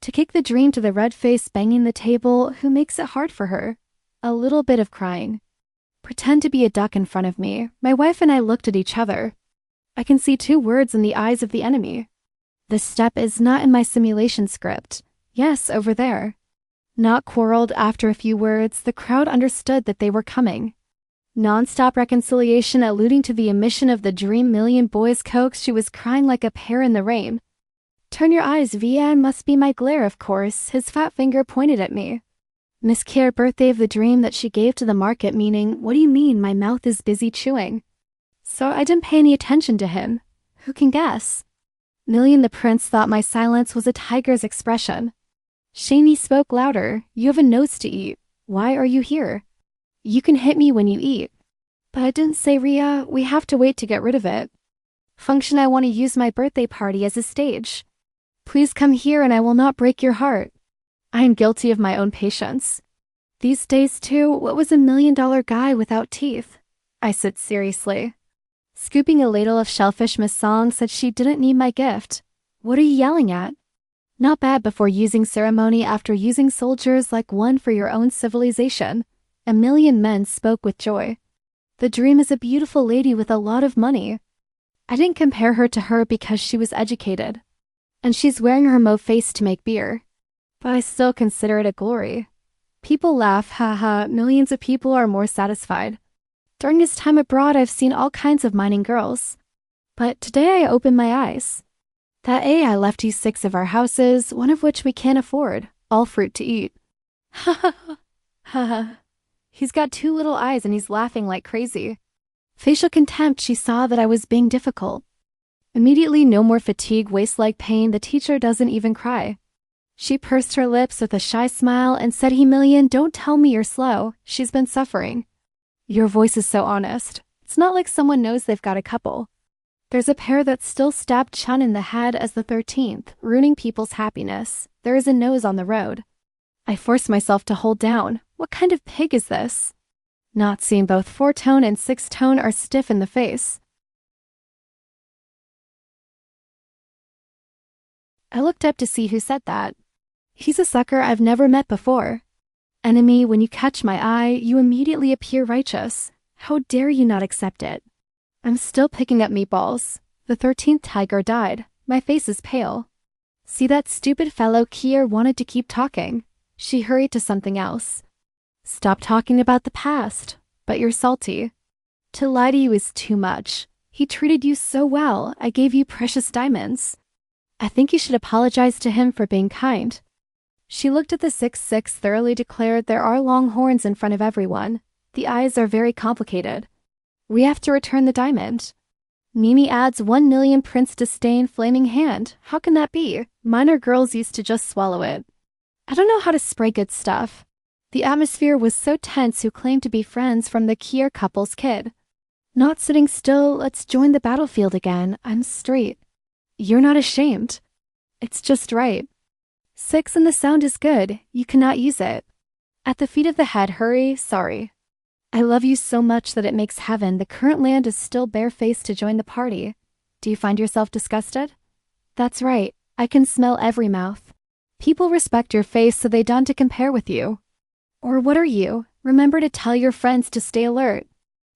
To kick the dream to the red face banging the table, who makes it hard for her? A little bit of crying. Pretend to be a duck in front of me. My wife and I looked at each other. I can see 2 words in the eyes of the enemy. This step is not in my simulation script. Yes, over there. Not quarreled after a few words, the crowd understood that they were coming. Non-stop reconciliation alluding to the emission of the Dream Million Boys Coke. She was crying like a pear in the rain. Turn your eyes, Via, must be my glare, of course. His fat finger pointed at me. Miss Kier, birthday of the dream that she gave to the market, meaning, what do you mean my mouth is busy chewing? So I didn't pay any attention to him. Who can guess? Million the prince thought my silence was a tiger's expression. Shaney spoke louder. You have a nose to eat. Why are you here? You can hit me when you eat. But I didn't say, Ria, we have to wait to get rid of it. Function, I want to use my birthday party as a stage. Please come here and I will not break your heart. I am guilty of my own patience. These days too, what was $1 million guy without teeth? I said seriously. Scooping a ladle of shellfish, Miss Song said she didn't need my gift. What are you yelling at? Not bad before using ceremony after using soldiers like one for your own civilization. $1 million men spoke with joy. The dream is a beautiful lady with a lot of money. I didn't compare her to her because she was educated. And she's wearing her mauve face to make beer. But I still consider it a glory. People laugh, haha, millions of people are more satisfied. During his time abroad, I've seen all kinds of mining girls. But today I opened my eyes. That I left you 6 of our houses, one of which we can't afford, all fruit to eat. Ha ha ha, ha ha. He's got 2 little eyes and he's laughing like crazy. Facial contempt, she saw that I was being difficult. Immediately, no more fatigue, waist-like pain, the teacher doesn't even cry. She pursed her lips with a shy smile and said, Million, don't tell me you're slow, she's been suffering. Your voice is so honest. It's not like someone knows they've got a couple. There's a pair that still stabbed Chun in the head as the 13th, ruining people's happiness. There is a nose on the road. I forced myself to hold down. What kind of pig is this? Not seeing both 4-tone and 6-tone are stiff in the face. I looked up to see who said that. He's a sucker I've never met before. Enemy, when you catch my eye, you immediately appear righteous. How dare you not accept it? I'm still picking up meatballs. The 13th tiger died. My face is pale. See, that stupid fellow Kier wanted to keep talking. She hurried to something else. Stop talking about the past. But you're salty. To lie to you is too much. He treated you so well. I gave you precious diamonds. I think you should apologize to him for being kind. She looked at the 6-6, thoroughly declared there are long horns in front of everyone. The eyes are very complicated. We have to return the diamond. Mimi adds 1 million Prince disdain flaming hand. How can that be? Minor girls used to just swallow it. I don't know how to spray good stuff. The atmosphere was so tense. Who claimed to be friends from the Kier couple's kid. Not sitting still, let's join the battlefield again. I'm straight. You're not ashamed. It's just right. 6 and the sound is good. You cannot use it. At the feet of the head, hurry, sorry. I love you so much that it makes heaven. The current land is still barefaced to join the party. Do you find yourself disgusted? That's right. I can smell every mouth. People respect your face so they don't to compare with you. Or what are you? Remember to tell your friends to stay alert.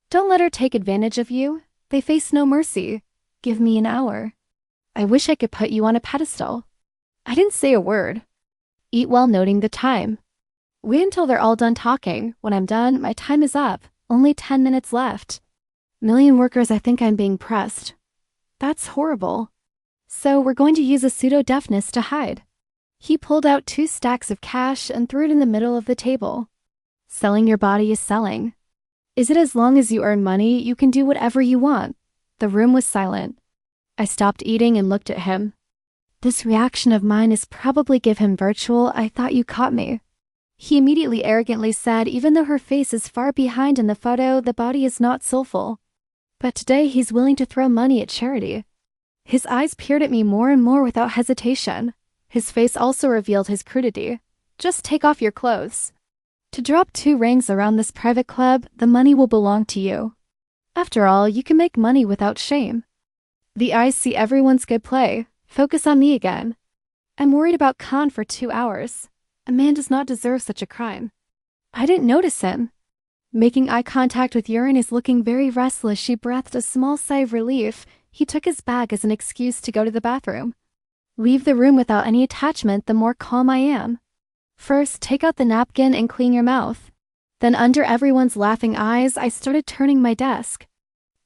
Don't let her take advantage of you. They face no mercy. Give me an hour. I wish I could put you on a pedestal. I didn't say a word. Eat well, noting the time. Wait until they're all done talking. When I'm done, my time is up. Only 10 minutes left. Million workers, I think I'm being pressed. That's horrible. So we're going to use a pseudo-deafness to hide. He pulled out 2 stacks of cash and threw it in the middle of the table. Selling your body is selling. Is it as long as you earn money, you can do whatever you want? The room was silent. I stopped eating and looked at him. This reaction of mine is probably give him virtual. I thought you caught me. He immediately arrogantly said, even though her face is far behind in the photo, the body is not soulful. But today he's willing to throw money at charity. His eyes peered at me more and more without hesitation. His face also revealed his crudity. Just take off your clothes. To drop 2 rings around this private club, the money will belong to you. After all, you can make money without shame. The eyes see everyone's good play. Focus on me again. I'm worried about Khan for 2 hours. A man does not deserve such a crime. I didn't notice him. Making eye contact with Urine is looking very restless. She breathed a small sigh of relief. He took his bag as an excuse to go to the bathroom. Leave the room without any attachment, the more calm I am. First, take out the napkin and clean your mouth. Then under everyone's laughing eyes, I started turning my desk.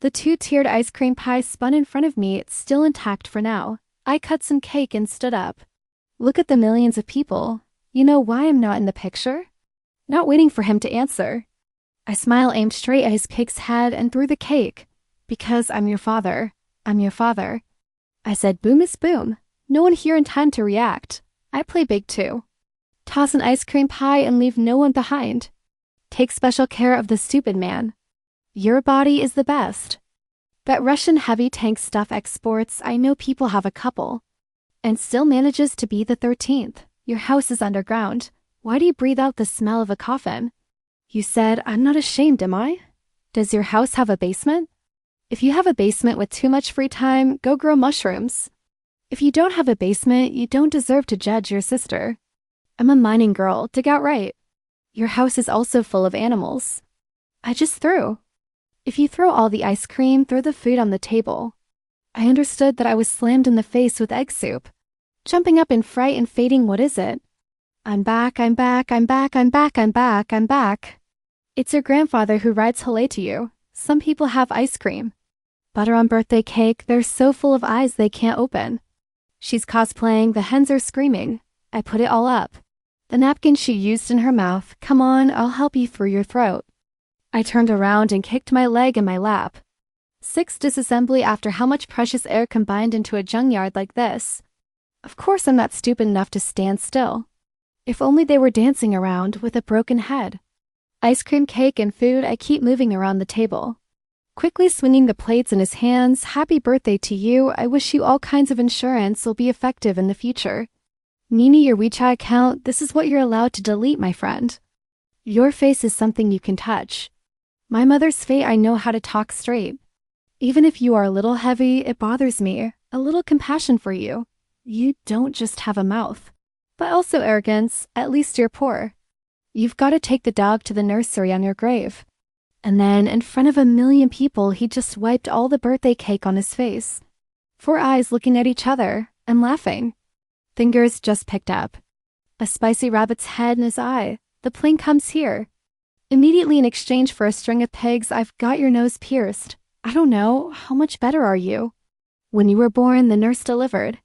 The two-tiered ice cream pie spun in front of me, still intact for now. I cut some cake and stood up. Look at the millions of people. You know why I'm not in the picture? Not waiting for him to answer. I smile aimed straight at his cake's head and threw the cake. Because I'm your father. I'm your father. I said boom is boom. No one here in time to react. I play big too. Toss an ice cream pie and leave no one behind. Take special care of the stupid man. Your body is the best. But Russian heavy tank stuff exports, I know people have a couple. And still manages to be the 13th. Your house is underground. Why do you breathe out the smell of a coffin? You said, I'm not ashamed, am I? Does your house have a basement? If you have a basement with too much free time, go grow mushrooms. If you don't have a basement, you don't deserve to judge your sister. I'm a mining girl, dig out right. Your house is also full of animals. I just threw. If you throw all the ice cream, throw the food on the table. I understood that I was slammed in the face with egg soup. Jumping up in fright and fading, what is it? I'm back, I'm back, I'm back, I'm back, I'm back, I'm back. It's your grandfather who rides Hale to you. Some people have ice cream. Butter on birthday cake, they're so full of eyes they can't open. She's cosplaying, the hens are screaming. I put it all up. The napkin she used in her mouth, come on, I'll help you through your throat. I turned around and kicked my leg in my lap. 6 disassembly after how much precious air combined into a junkyard like this. Of course I'm not stupid enough to stand still. If only they were dancing around with a broken head. Ice cream, cake, and food, I keep moving around the table. Quickly swinging the plates in his hands, happy birthday to you, I wish you all kinds of insurance will be effective in the future. Nini, your WeChat account, this is what you're allowed to delete, my friend. Your face is something you can touch. My mother's fate, I know how to talk straight. Even if you are a little heavy, it bothers me. A little compassion for you. You don't just have a mouth. But also arrogance, at least you're poor. You've got to take the dog to the nursery on your grave. And then, in front of a million people, he just wiped all the birthday cake on his face. 4 eyes looking at each other, and laughing. Fingers just picked up. A spicy rabbit's head in his eye. The plane comes here. Immediately in exchange for a string of pigs, I've got your nose pierced. I don't know, how much better are you? When you were born, the nurse delivered.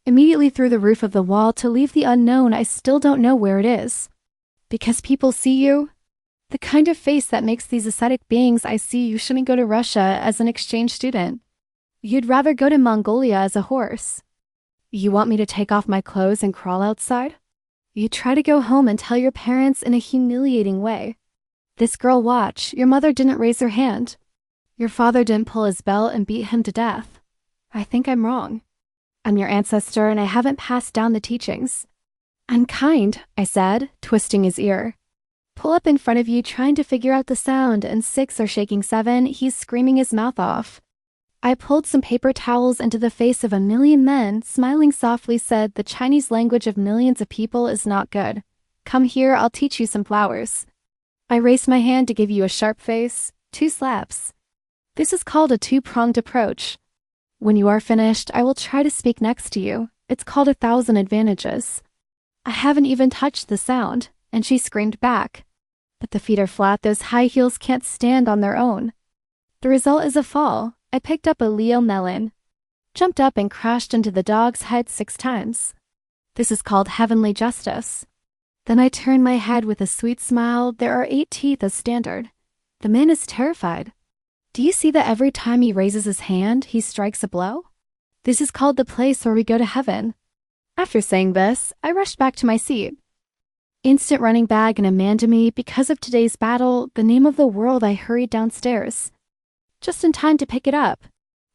Immediately through the roof of the wall to leave the unknown, I still don't know where it is. Because people see you. The kind of face that makes these ascetic beings I see you shouldn't go to Russia as an exchange student. You'd rather go to Mongolia as a horse. You want me to take off my clothes and crawl outside? You try to go home and tell your parents in a humiliating way. This girl, watch, your mother didn't raise her hand. Your father didn't pull his belt and beat him to death. I think I'm wrong. I'm your ancestor and I haven't passed down the teachings. I'm kind, I said, twisting his ear. Pull up in front of you trying to figure out the sound and 6 are shaking 7, he's screaming his mouth off. I pulled some paper towels into the face of a million men, smiling softly said the Chinese language of millions of people is not good. Come here, I'll teach you some flowers. I raised my hand to give you a sharp face, 2 slaps. This is called a 2-pronged approach. When you are finished, I will try to speak next to you. It's called 1,000 advantages. I haven't even touched the sound, and she screamed back. But the feet are flat, those high heels can't stand on their own. The result is a fall. I picked up a Leo melon, jumped up and crashed into the dog's head 6 times. This is called heavenly justice. Then I turned my head with a sweet smile. There are 8 teeth as standard. The man is terrified. Do you see that every time he raises his hand, he strikes a blow? This is called the place where we go to heaven. After saying this, I rushed back to my seat. Instant running bag and a man to me, because of today's battle, the name of the world, I hurried downstairs. Just in time to pick it up.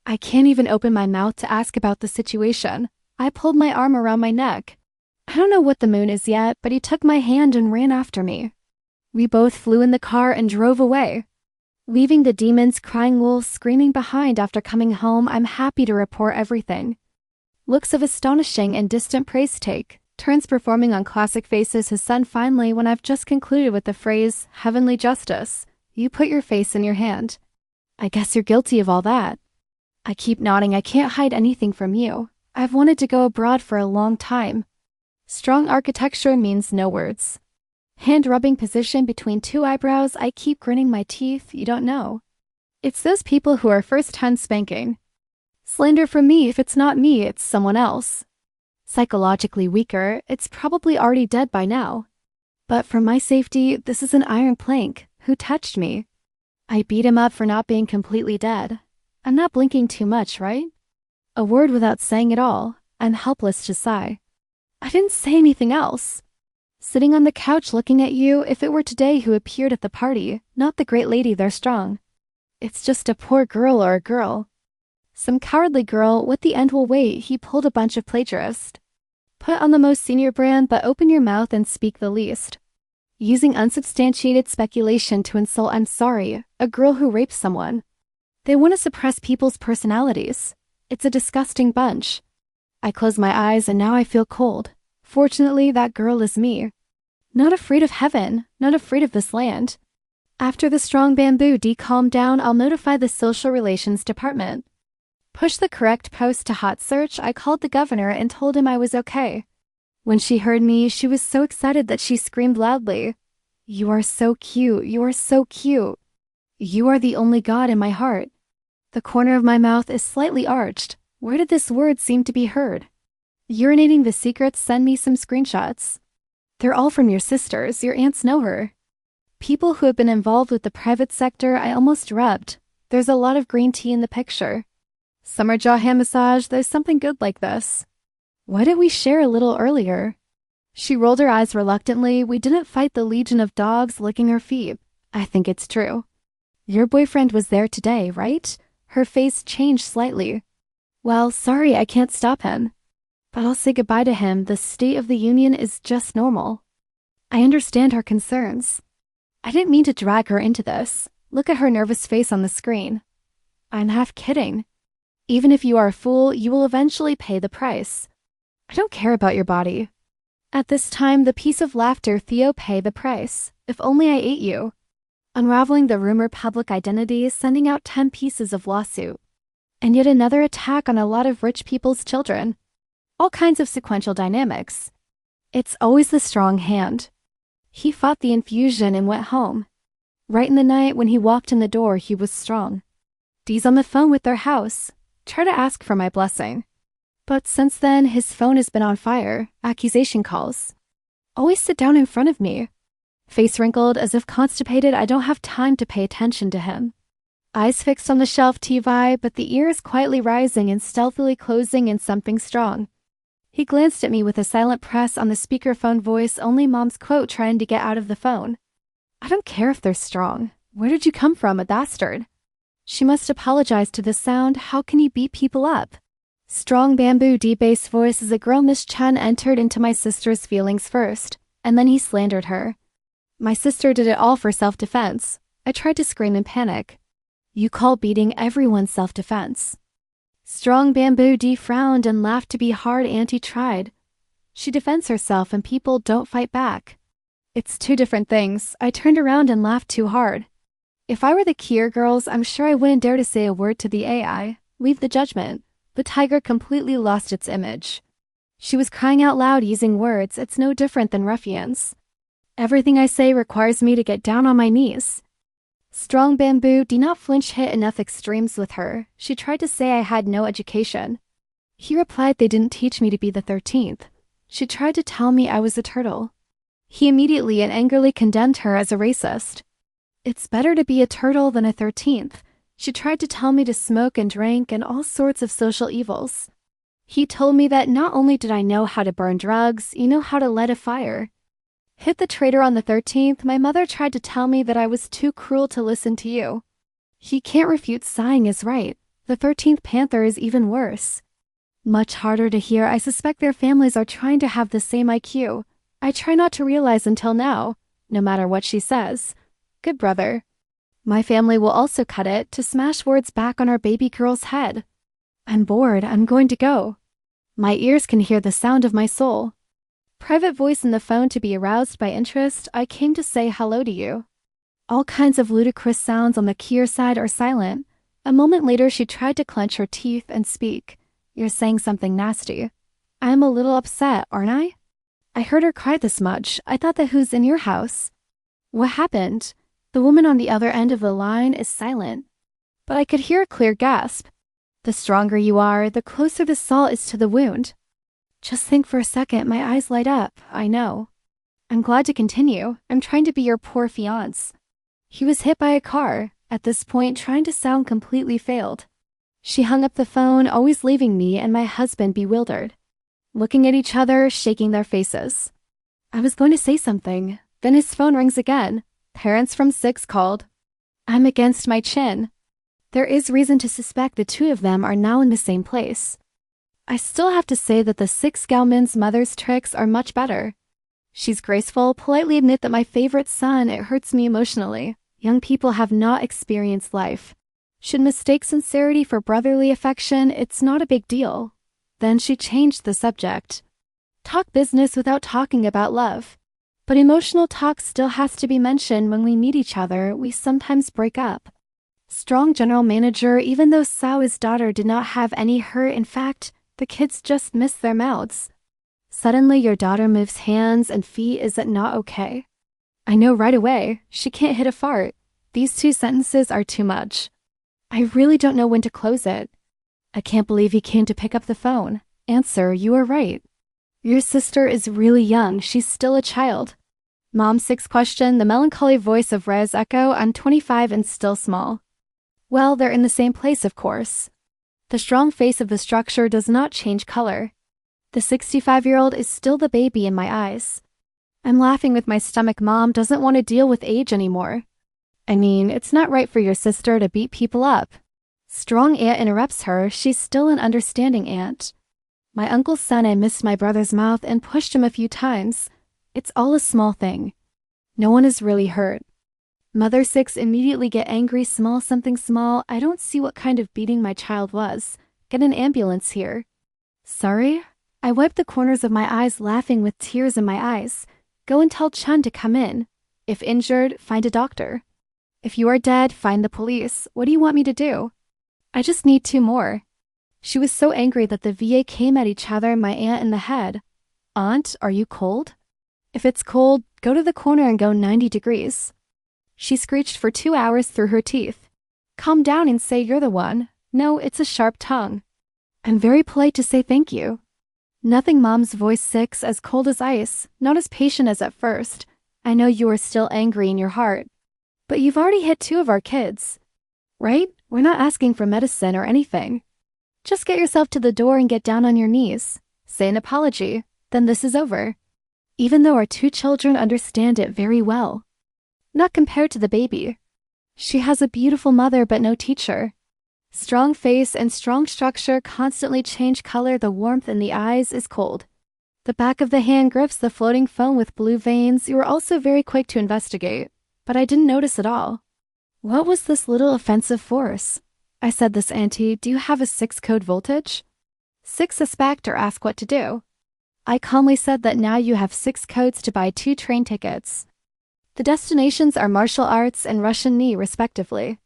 I can't even open my mouth to ask about the situation. I pulled my arm around my neck. I don't know what the moon is yet, but he took my hand and ran after me. We both flew in the car and drove away. Leaving the demons, crying wolves, screaming behind after coming home, I'm happy to report everything. Looks of astonishing and distant praise take. Turns performing on classic faces his son finally when I've just concluded with the phrase, heavenly justice. You put your face in your hand. I guess you're guilty of all that. I keep nodding. I can't hide anything from you. I've wanted to go abroad for a long time. Strong architecture means no words. Hand-rubbing position between two eyebrows, I keep gritting my teeth, you don't know. It's those people who are first-hand spanking. Slander from me, if it's not me, it's someone else. Psychologically weaker, it's probably already dead by now. But for my safety, this is an iron plank. Who touched me? I beat him up for not being completely dead. I'm not blinking too much, right? A word without saying it all. I'm helpless to sigh. I didn't say anything else. Sitting on the couch looking at you, if it were today who appeared at the party, not the great lady they're strong. It's just a poor girl or a girl. Some cowardly girl, what the end will wait, he pulled a bunch of plagiarists. Put on the most senior brand but open your mouth and speak the least. Using unsubstantiated speculation to insult I'm sorry, a girl who raped someone. They want to suppress people's personalities. It's a disgusting bunch. I close my eyes and now I feel cold. Fortunately, that girl is me. Not afraid of heaven, not afraid of this land. After the strong bamboo calmed down, I'll notify the social relations department. Push the correct post to hot search, I called the governor and told him I was okay. When she heard me, she was so excited that she screamed loudly. You are so cute, you are so cute. You are the only God in my heart. The corner of my mouth is slightly arched. Where did this word seem to be heard? Urinating the secrets, send me some screenshots. They're all from your sisters, your aunts know her. People who have been involved with the private sector, I almost rubbed. There's a lot of green tea in the picture. Summer jaw hand massage, there's something good like this. Why didn't we share a little earlier? She rolled her eyes reluctantly. We didn't fight the legion of dogs licking her feet. I think it's true. Your boyfriend was there today, right? Her face changed slightly. Well, sorry, I can't stop him. But I'll say goodbye to him. The state of the union is just normal. I understand her concerns. I didn't mean to drag her into this. Look at her nervous face on the screen. I'm half kidding. Even if you are a fool, you will eventually pay the price. I don't care about your body. At this time, the piece of laughter, Theo, pay the price. If only I ate you. Unraveling the rumor public identity, sending out 10 pieces of lawsuit. And yet another attack on a lot of rich people's children. All kinds of sequential dynamics. It's always the strong hand. He fought the infusion and went home. Right in the night when he walked in the door, he was strong. Dee's on the phone with their house. Try to ask for my blessing. But since then, his phone has been on fire. Accusation calls. Always sit down in front of me. Face wrinkled, as if constipated, I don't have time to pay attention to him. Eyes fixed on the shelf TV, but the ears quietly rising and stealthily closing in something strong. He glanced at me with a silent press on the speakerphone voice, only Mom's quote trying to get out of the phone. I don't care if they're strong. Where did you come from, a bastard? She must apologize to the sound. How can you beat people up? Strong bamboo bass voice as a girl Miss Chen entered into my sister's feelings first, and then he slandered her. My sister did it all for self-defense. I tried to scream in panic. You call beating everyone self-defense. Strong bamboo frowned and laughed to be hard. Auntie tried. She defends herself and people don't fight back. It's two different things. I turned around and laughed too hard. If I were the Kier girls, I'm sure I wouldn't dare to say a word to the AI. Leave the judgment. The tiger completely lost its image. She was crying out loud using words. It's no different than ruffians. Everything I say requires me to get down on my knees. Strong bamboo did not flinch, hit enough extremes with her. She tried to say I had no education. He replied they didn't teach me to be the 13th. She tried to tell me I was a turtle. He immediately and angrily condemned her as a racist. It's better to be a turtle than a 13th. She tried to tell me to smoke and drink and all sorts of social evils. He told me that not only did I know how to burn drugs, you know how to light a fire. Hit the traitor on the 13th, my mother tried to tell me that I was too cruel to listen to you. He can't refute sighing is right. The 13th Panther is even worse. Much harder to hear. I suspect their families are trying to have the same IQ. I try not to realize until now, no matter what she says. Good brother. My family will also cut it to smash words back on our baby girl's head. I'm bored. I'm going to go. My ears can hear the sound of my soul. Private voice in the phone to be aroused by interest. I came to say hello to you. All kinds of ludicrous sounds on the Kier side are silent. A moment later, she tried to clench her teeth and speak. You're saying something nasty. I'm a little upset, aren't I? I heard her cry this much. I thought that who's in your house? What happened? The woman on the other end of the line is silent, but I could hear a clear gasp. The stronger you are, the closer the salt is to the wound. Just think for a second, my eyes light up. I know. I'm glad to continue. I'm trying to be your poor fiancé. He was hit by a car. At this point, trying to sound completely failed. She hung up the phone, always leaving me and my husband bewildered, looking at each other, shaking their faces. I was going to say something. Then his phone rings again. Parents from 6 called. I'm against my chin. There is reason to suspect the two of them are now in the same place. I still have to say that the 6 Gauman's mother's tricks are much better. She's graceful, politely admit that my favorite son, it hurts me emotionally. Young people have not experienced life. Should mistake sincerity for brotherly affection, it's not a big deal. Then she changed the subject. Talk business without talking about love. But emotional talk still has to be mentioned when we meet each other. We sometimes break up. Strong general manager, even though Sao's daughter did not have any hurt, in fact, the kids just missed their mouths. Suddenly your daughter moves hands and feet, is that not okay? I know right away, she can't hit a fart. These 2 sentences are too much. I really don't know when to close it. I can't believe he came to pick up the phone. Answer, you are right. Your sister is really young, she's still a child. Mom 6 question, the melancholy voice of Rez echo, I'm 25 and still small. Well, they're in the same place, of course. The strong face of the structure does not change color. The 65-year-old is still the baby in my eyes. I'm laughing with my stomach. Mom doesn't want to deal with age anymore. I mean, it's not right for your sister to beat people up. Strong aunt interrupts her. She's still an understanding aunt. My uncle's son, I missed my brother's mouth and pushed him a few times. It's all a small thing. No one is really hurt. Mother 6 immediately get angry. Small, something small. I don't see what kind of beating my child was. Get an ambulance here. Sorry? I wipe the corners of my eyes, laughing with tears in my eyes. Go and tell Chun to come in. If injured, find a doctor. If you are dead, find the police. What do you want me to do? I just need 2 more. She was so angry that the VA came at each other, my aunt in the head. Aunt, are you cold? If it's cold, go to the corner and go 90 degrees. She screeched for 2 hours through her teeth. Calm down and say you're the one. No, it's a sharp tongue. I'm very polite to say thank you. Nothing. Mom's voice 6, as cold as ice, not as patient as at first. I know you are still angry in your heart. But you've already hit 2 of our kids. Right? We're not asking for medicine or anything. Just get yourself to the door and get down on your knees. Say an apology. Then this is over. Even though our 2 children understand it very well. Not compared to the baby. She has a beautiful mother but no teacher. Strong face and strong structure constantly change color. The warmth in the eyes is cold. The back of the hand grips the floating foam with blue veins. You were also very quick to investigate, but I didn't notice at all. What was this little offensive force? I said, this auntie, do you have a 6 code voltage? 6 suspect or ask what to do. I calmly said that now you have 6 codes to buy 2 train tickets. The destinations are martial arts and Russian knee, respectively.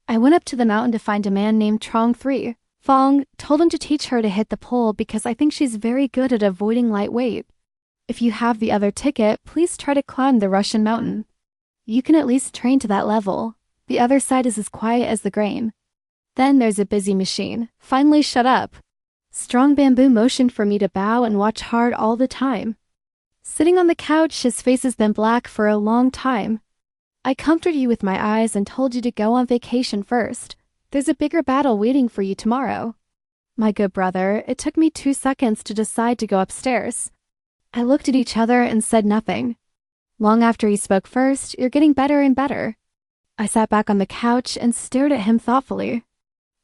I went up to the mountain to find a man named Trong 3. Fong told him to teach her to hit the pole because I think she's very good at avoiding light weight. If you have the other ticket, please try to climb the Russian mountain. You can at least train to that level. The other side is as quiet as the grain. Then there's a busy machine. Finally, shut up. Strong Bamboo motioned for me to bow and watch hard all the time. Sitting on the couch, his face has been black for a long time. I comforted you with my eyes and told you to go on vacation first. There's a bigger battle waiting for you tomorrow. My good brother, it took me 2 seconds to decide to go upstairs. I looked at each other and said nothing. Long after he spoke first, you're getting better and better. I sat back on the couch and stared at him thoughtfully.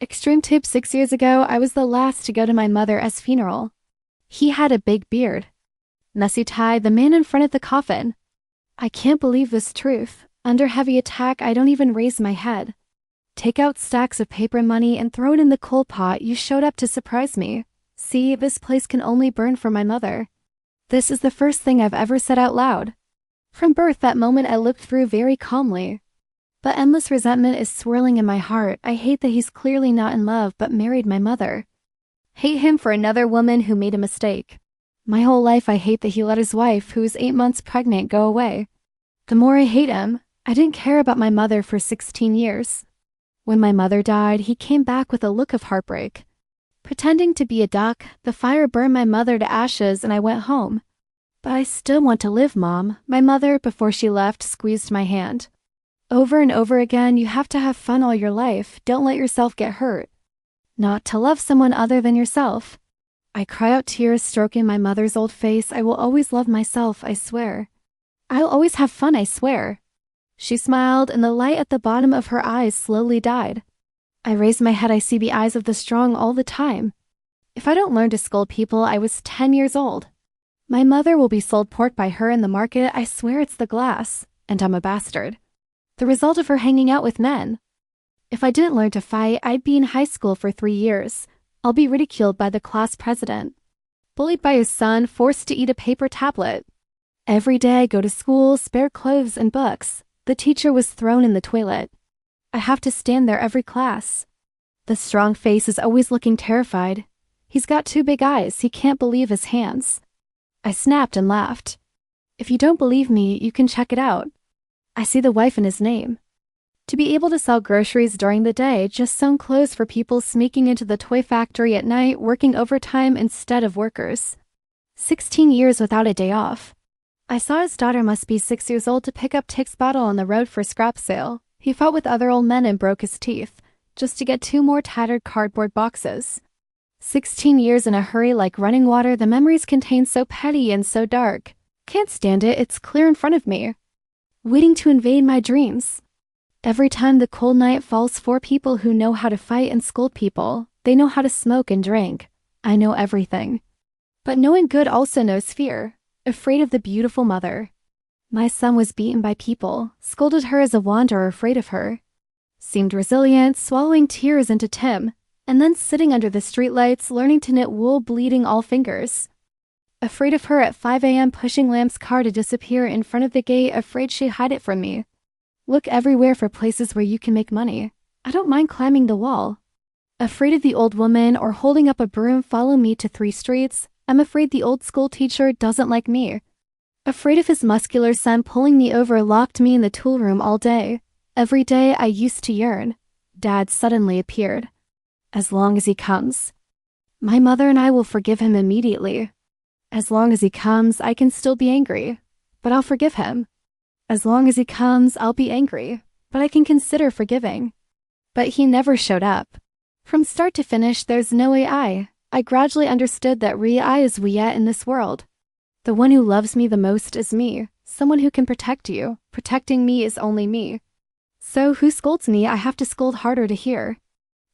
Extreme Tube 6 years ago, I was the last to go to my mother's funeral. He had a big beard. Nasutai, the man in front of the coffin. I can't believe this truth. Under heavy attack, I don't even raise my head. Take out stacks of paper money and throw it in the coal pot. You showed up to surprise me. See, this place can only burn for my mother. This is the first thing I've ever said out loud. From birth, that moment I looked through very calmly. But endless resentment is swirling in my heart. I hate that he's clearly not in love but married my mother. Hate him for another woman who made a mistake. My whole life I hate that he let his wife, who was 8 months pregnant, go away. The more I hate him, I didn't care about my mother for 16 years. When my mother died, he came back with a look of heartbreak. Pretending to be a duck, the fire burned my mother to ashes and I went home. But I still want to live, Mom. My mother, before she left, squeezed my hand. Over and over again, you have to have fun all your life. Don't let yourself get hurt. Not to love someone other than yourself. I cry out tears stroking my mother's old face. I will always love myself, I swear. I'll always have fun, I swear. She smiled and the light at the bottom of her eyes slowly died. I raise my head, I see the eyes of the strong all the time. If I don't learn to scold people, I was 10 years old. My mother will be sold pork by her in the market, I swear it's the glass, and I'm a bastard. The result of her hanging out with men. If I didn't learn to fight, I'd be in high school for 3 years. I'll be ridiculed by the class president. Bullied by his son, forced to eat a paper tablet. Every day I go to school, spare clothes and books. The teacher was thrown in the toilet. I have to stand there every class. The strong face is always looking terrified. He's got 2 big eyes, he can't believe his hands. I snapped and laughed. If you don't believe me, you can check it out. I see the wife in his name. To be able to sell groceries during the day, just sewn clothes for people sneaking into the toy factory at night, working overtime instead of workers. 16 years without a day off. I saw his daughter must be 6 years old to pick up Tick's bottle on the road for scrap sale. He fought with other old men and broke his teeth, just to get 2 more tattered cardboard boxes. 16 years in a hurry like running water, the memories contain so petty and so dark. Can't stand it, it's clear in front of me. Waiting to invade my dreams. Every time the cold night falls for people who know how to fight and scold people, they know how to smoke and drink. I know everything. But knowing good also knows fear, afraid of the beautiful mother. My son was beaten by people, scolded her as a wanderer afraid of her. Seemed resilient, swallowing tears into Tim, and then sitting under the streetlights, learning to knit wool, bleeding all fingers. Afraid of her at 5 a.m. pushing Lamb's car to disappear in front of the gate, afraid she'd hide it from me. Look everywhere for places where you can make money. I don't mind climbing the wall. Afraid of the old woman or holding up a broom follow me to 3 streets. I'm afraid the old school teacher doesn't like me. Afraid of his muscular son pulling me over, locked me in the tool room all day. Every day I used to yearn. Dad suddenly appeared. As long as he comes. My mother and I will forgive him immediately. As long as he comes, I can still be angry, but I'll forgive him. As long as he comes, I'll be angry, but I can consider forgiving. But he never showed up. From start to finish, there's no AI. I gradually understood that I is Wiet in this world. The one who loves me the most is me, someone who can protect you. Protecting me is only me. So who scolds me, I have to scold harder to hear.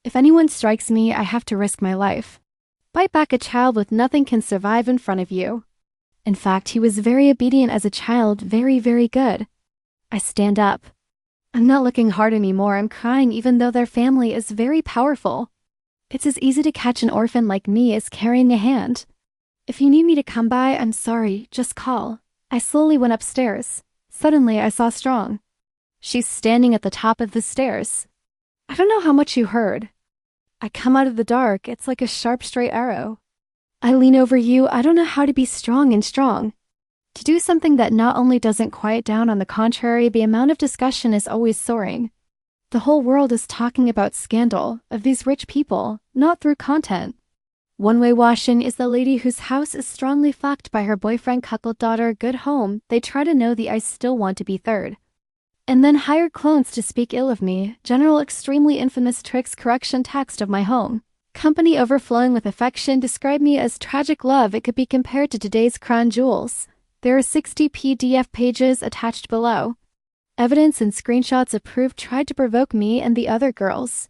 If anyone strikes me, I have to risk my life. Bite back, a child with nothing can survive in front of you. In fact, he was very obedient as a child, very, very good. I stand up. I'm not looking hard anymore, I'm crying even though their family is very powerful. It's as easy to catch an orphan like me as carrying a hand. If you need me to come by, I'm sorry, just call. I slowly went upstairs. Suddenly I saw Strong. She's standing at the top of the stairs. I don't know how much you heard. I come out of the dark, it's like a sharp straight arrow. I lean over you, I don't know how to be strong and strong. To do something that not only doesn't quiet down, on the contrary, the amount of discussion is always soaring. The whole world is talking about scandal, of these rich people, not through content. One-way washing is the lady whose house is strongly fucked by her boyfriend, cuckold daughter, good home, they try to know the I still want to be third. And then hire clones to speak ill of me, general extremely infamous tricks, correction text of my home. Company overflowing with affection, describe me as tragic love, it could be compared to today's crown jewels. There are 60 PDF pages attached below. Evidence and screenshots of proof tried to provoke me and the other girls.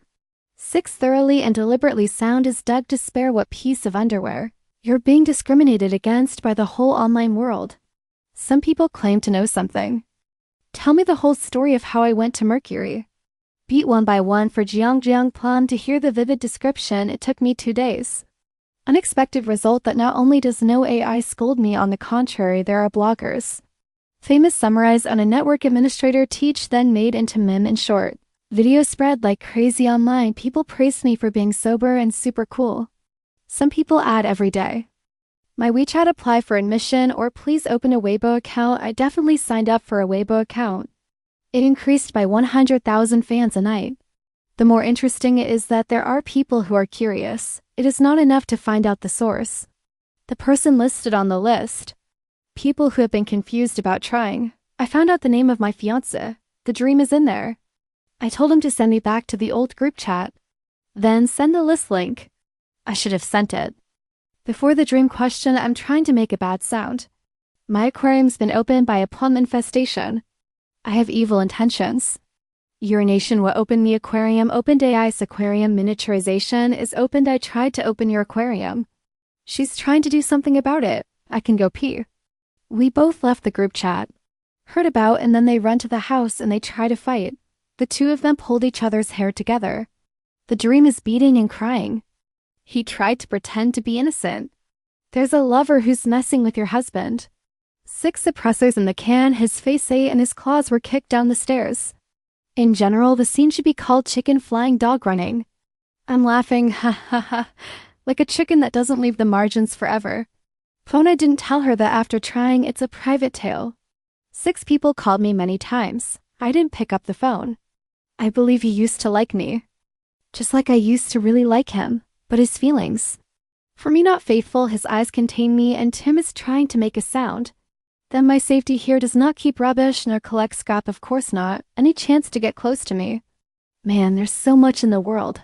6 thoroughly and deliberately sound is dug to spare what piece of underwear. You're being discriminated against by the whole online world. Some people claim to know something. Tell me the whole story of how I went to Mercury. Beat one by one for Jiang Plum. To hear the vivid description, it took me 2 days. Unexpected result that not only does no AI scold me, on the contrary, there are bloggers. Famous summarize on a network administrator teach, then made into meme in short. Video spread like crazy online. People praise me for being sober and super cool. Some people add every day. My WeChat apply for admission or please open a Weibo account. I definitely signed up for a Weibo account. It increased by 100,000 fans a night. The more interesting it is that there are people who are curious. It is not enough to find out the source. The person listed on the list. People who have been confused about trying. I found out the name of my fiancé. The dream is in there. I told him to send me back to the old group chat. Then send the list link. I should have sent it. Before the dream question, I'm trying to make a bad sound. My aquarium's been opened by a plum infestation. I have evil intentions. Urination will open the aquarium. Opened AI's aquarium miniaturization is opened. I tried to open your aquarium. She's trying to do something about it. I can go pee. We both left the group chat. Heard about and then they run to the house and they try to fight. The two of them pulled each other's hair together. The dream is beating and crying. He tried to pretend to be innocent. There's a lover who's messing with your husband. 6 suppressors in the can, his face ate and his claws were kicked down the stairs. In general, the scene should be called chicken flying dog running. I'm laughing, ha ha ha, like a chicken that doesn't leave the margins forever. Fona didn't tell her that after trying, it's a private tale. 6 people called me many times. I didn't pick up the phone. I believe he used to like me. Just like I used to really like him, but his feelings. For me not faithful, his eyes contain me and Tim is trying to make a sound. Then my safety here does not keep rubbish nor collect scrap, of course not, any chance to get close to me. Man, there's so much in the world.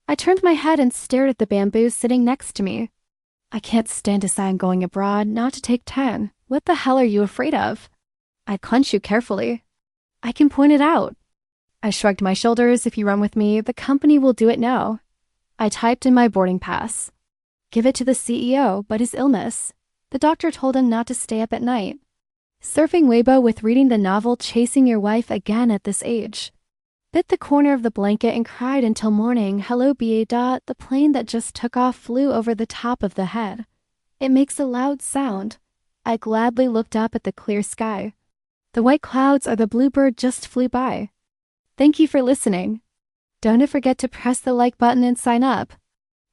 I turned my head and stared at the bamboo sitting next to me. I can't stand to say I'm going abroad, not to take 10. What the hell are you afraid of? I clench you carefully. I can point it out. I shrugged my shoulders. If you run with me, the company will do it now. I typed in my boarding pass. Give it to the CEO, but his illness. The doctor told him not to stay up at night. Surfing Weibo with reading the novel Chasing Your Wife again at this age. Bit the corner of the blanket and cried until morning. Hello, BA. The plane that just took off flew over the top of the head. It makes a loud sound. I gladly looked up at the clear sky. The white clouds or the bluebird just flew by. Thank you for listening. Don't forget to press the like button and sign up.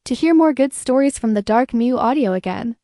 To hear more good stories from the Dark Mew Audio again.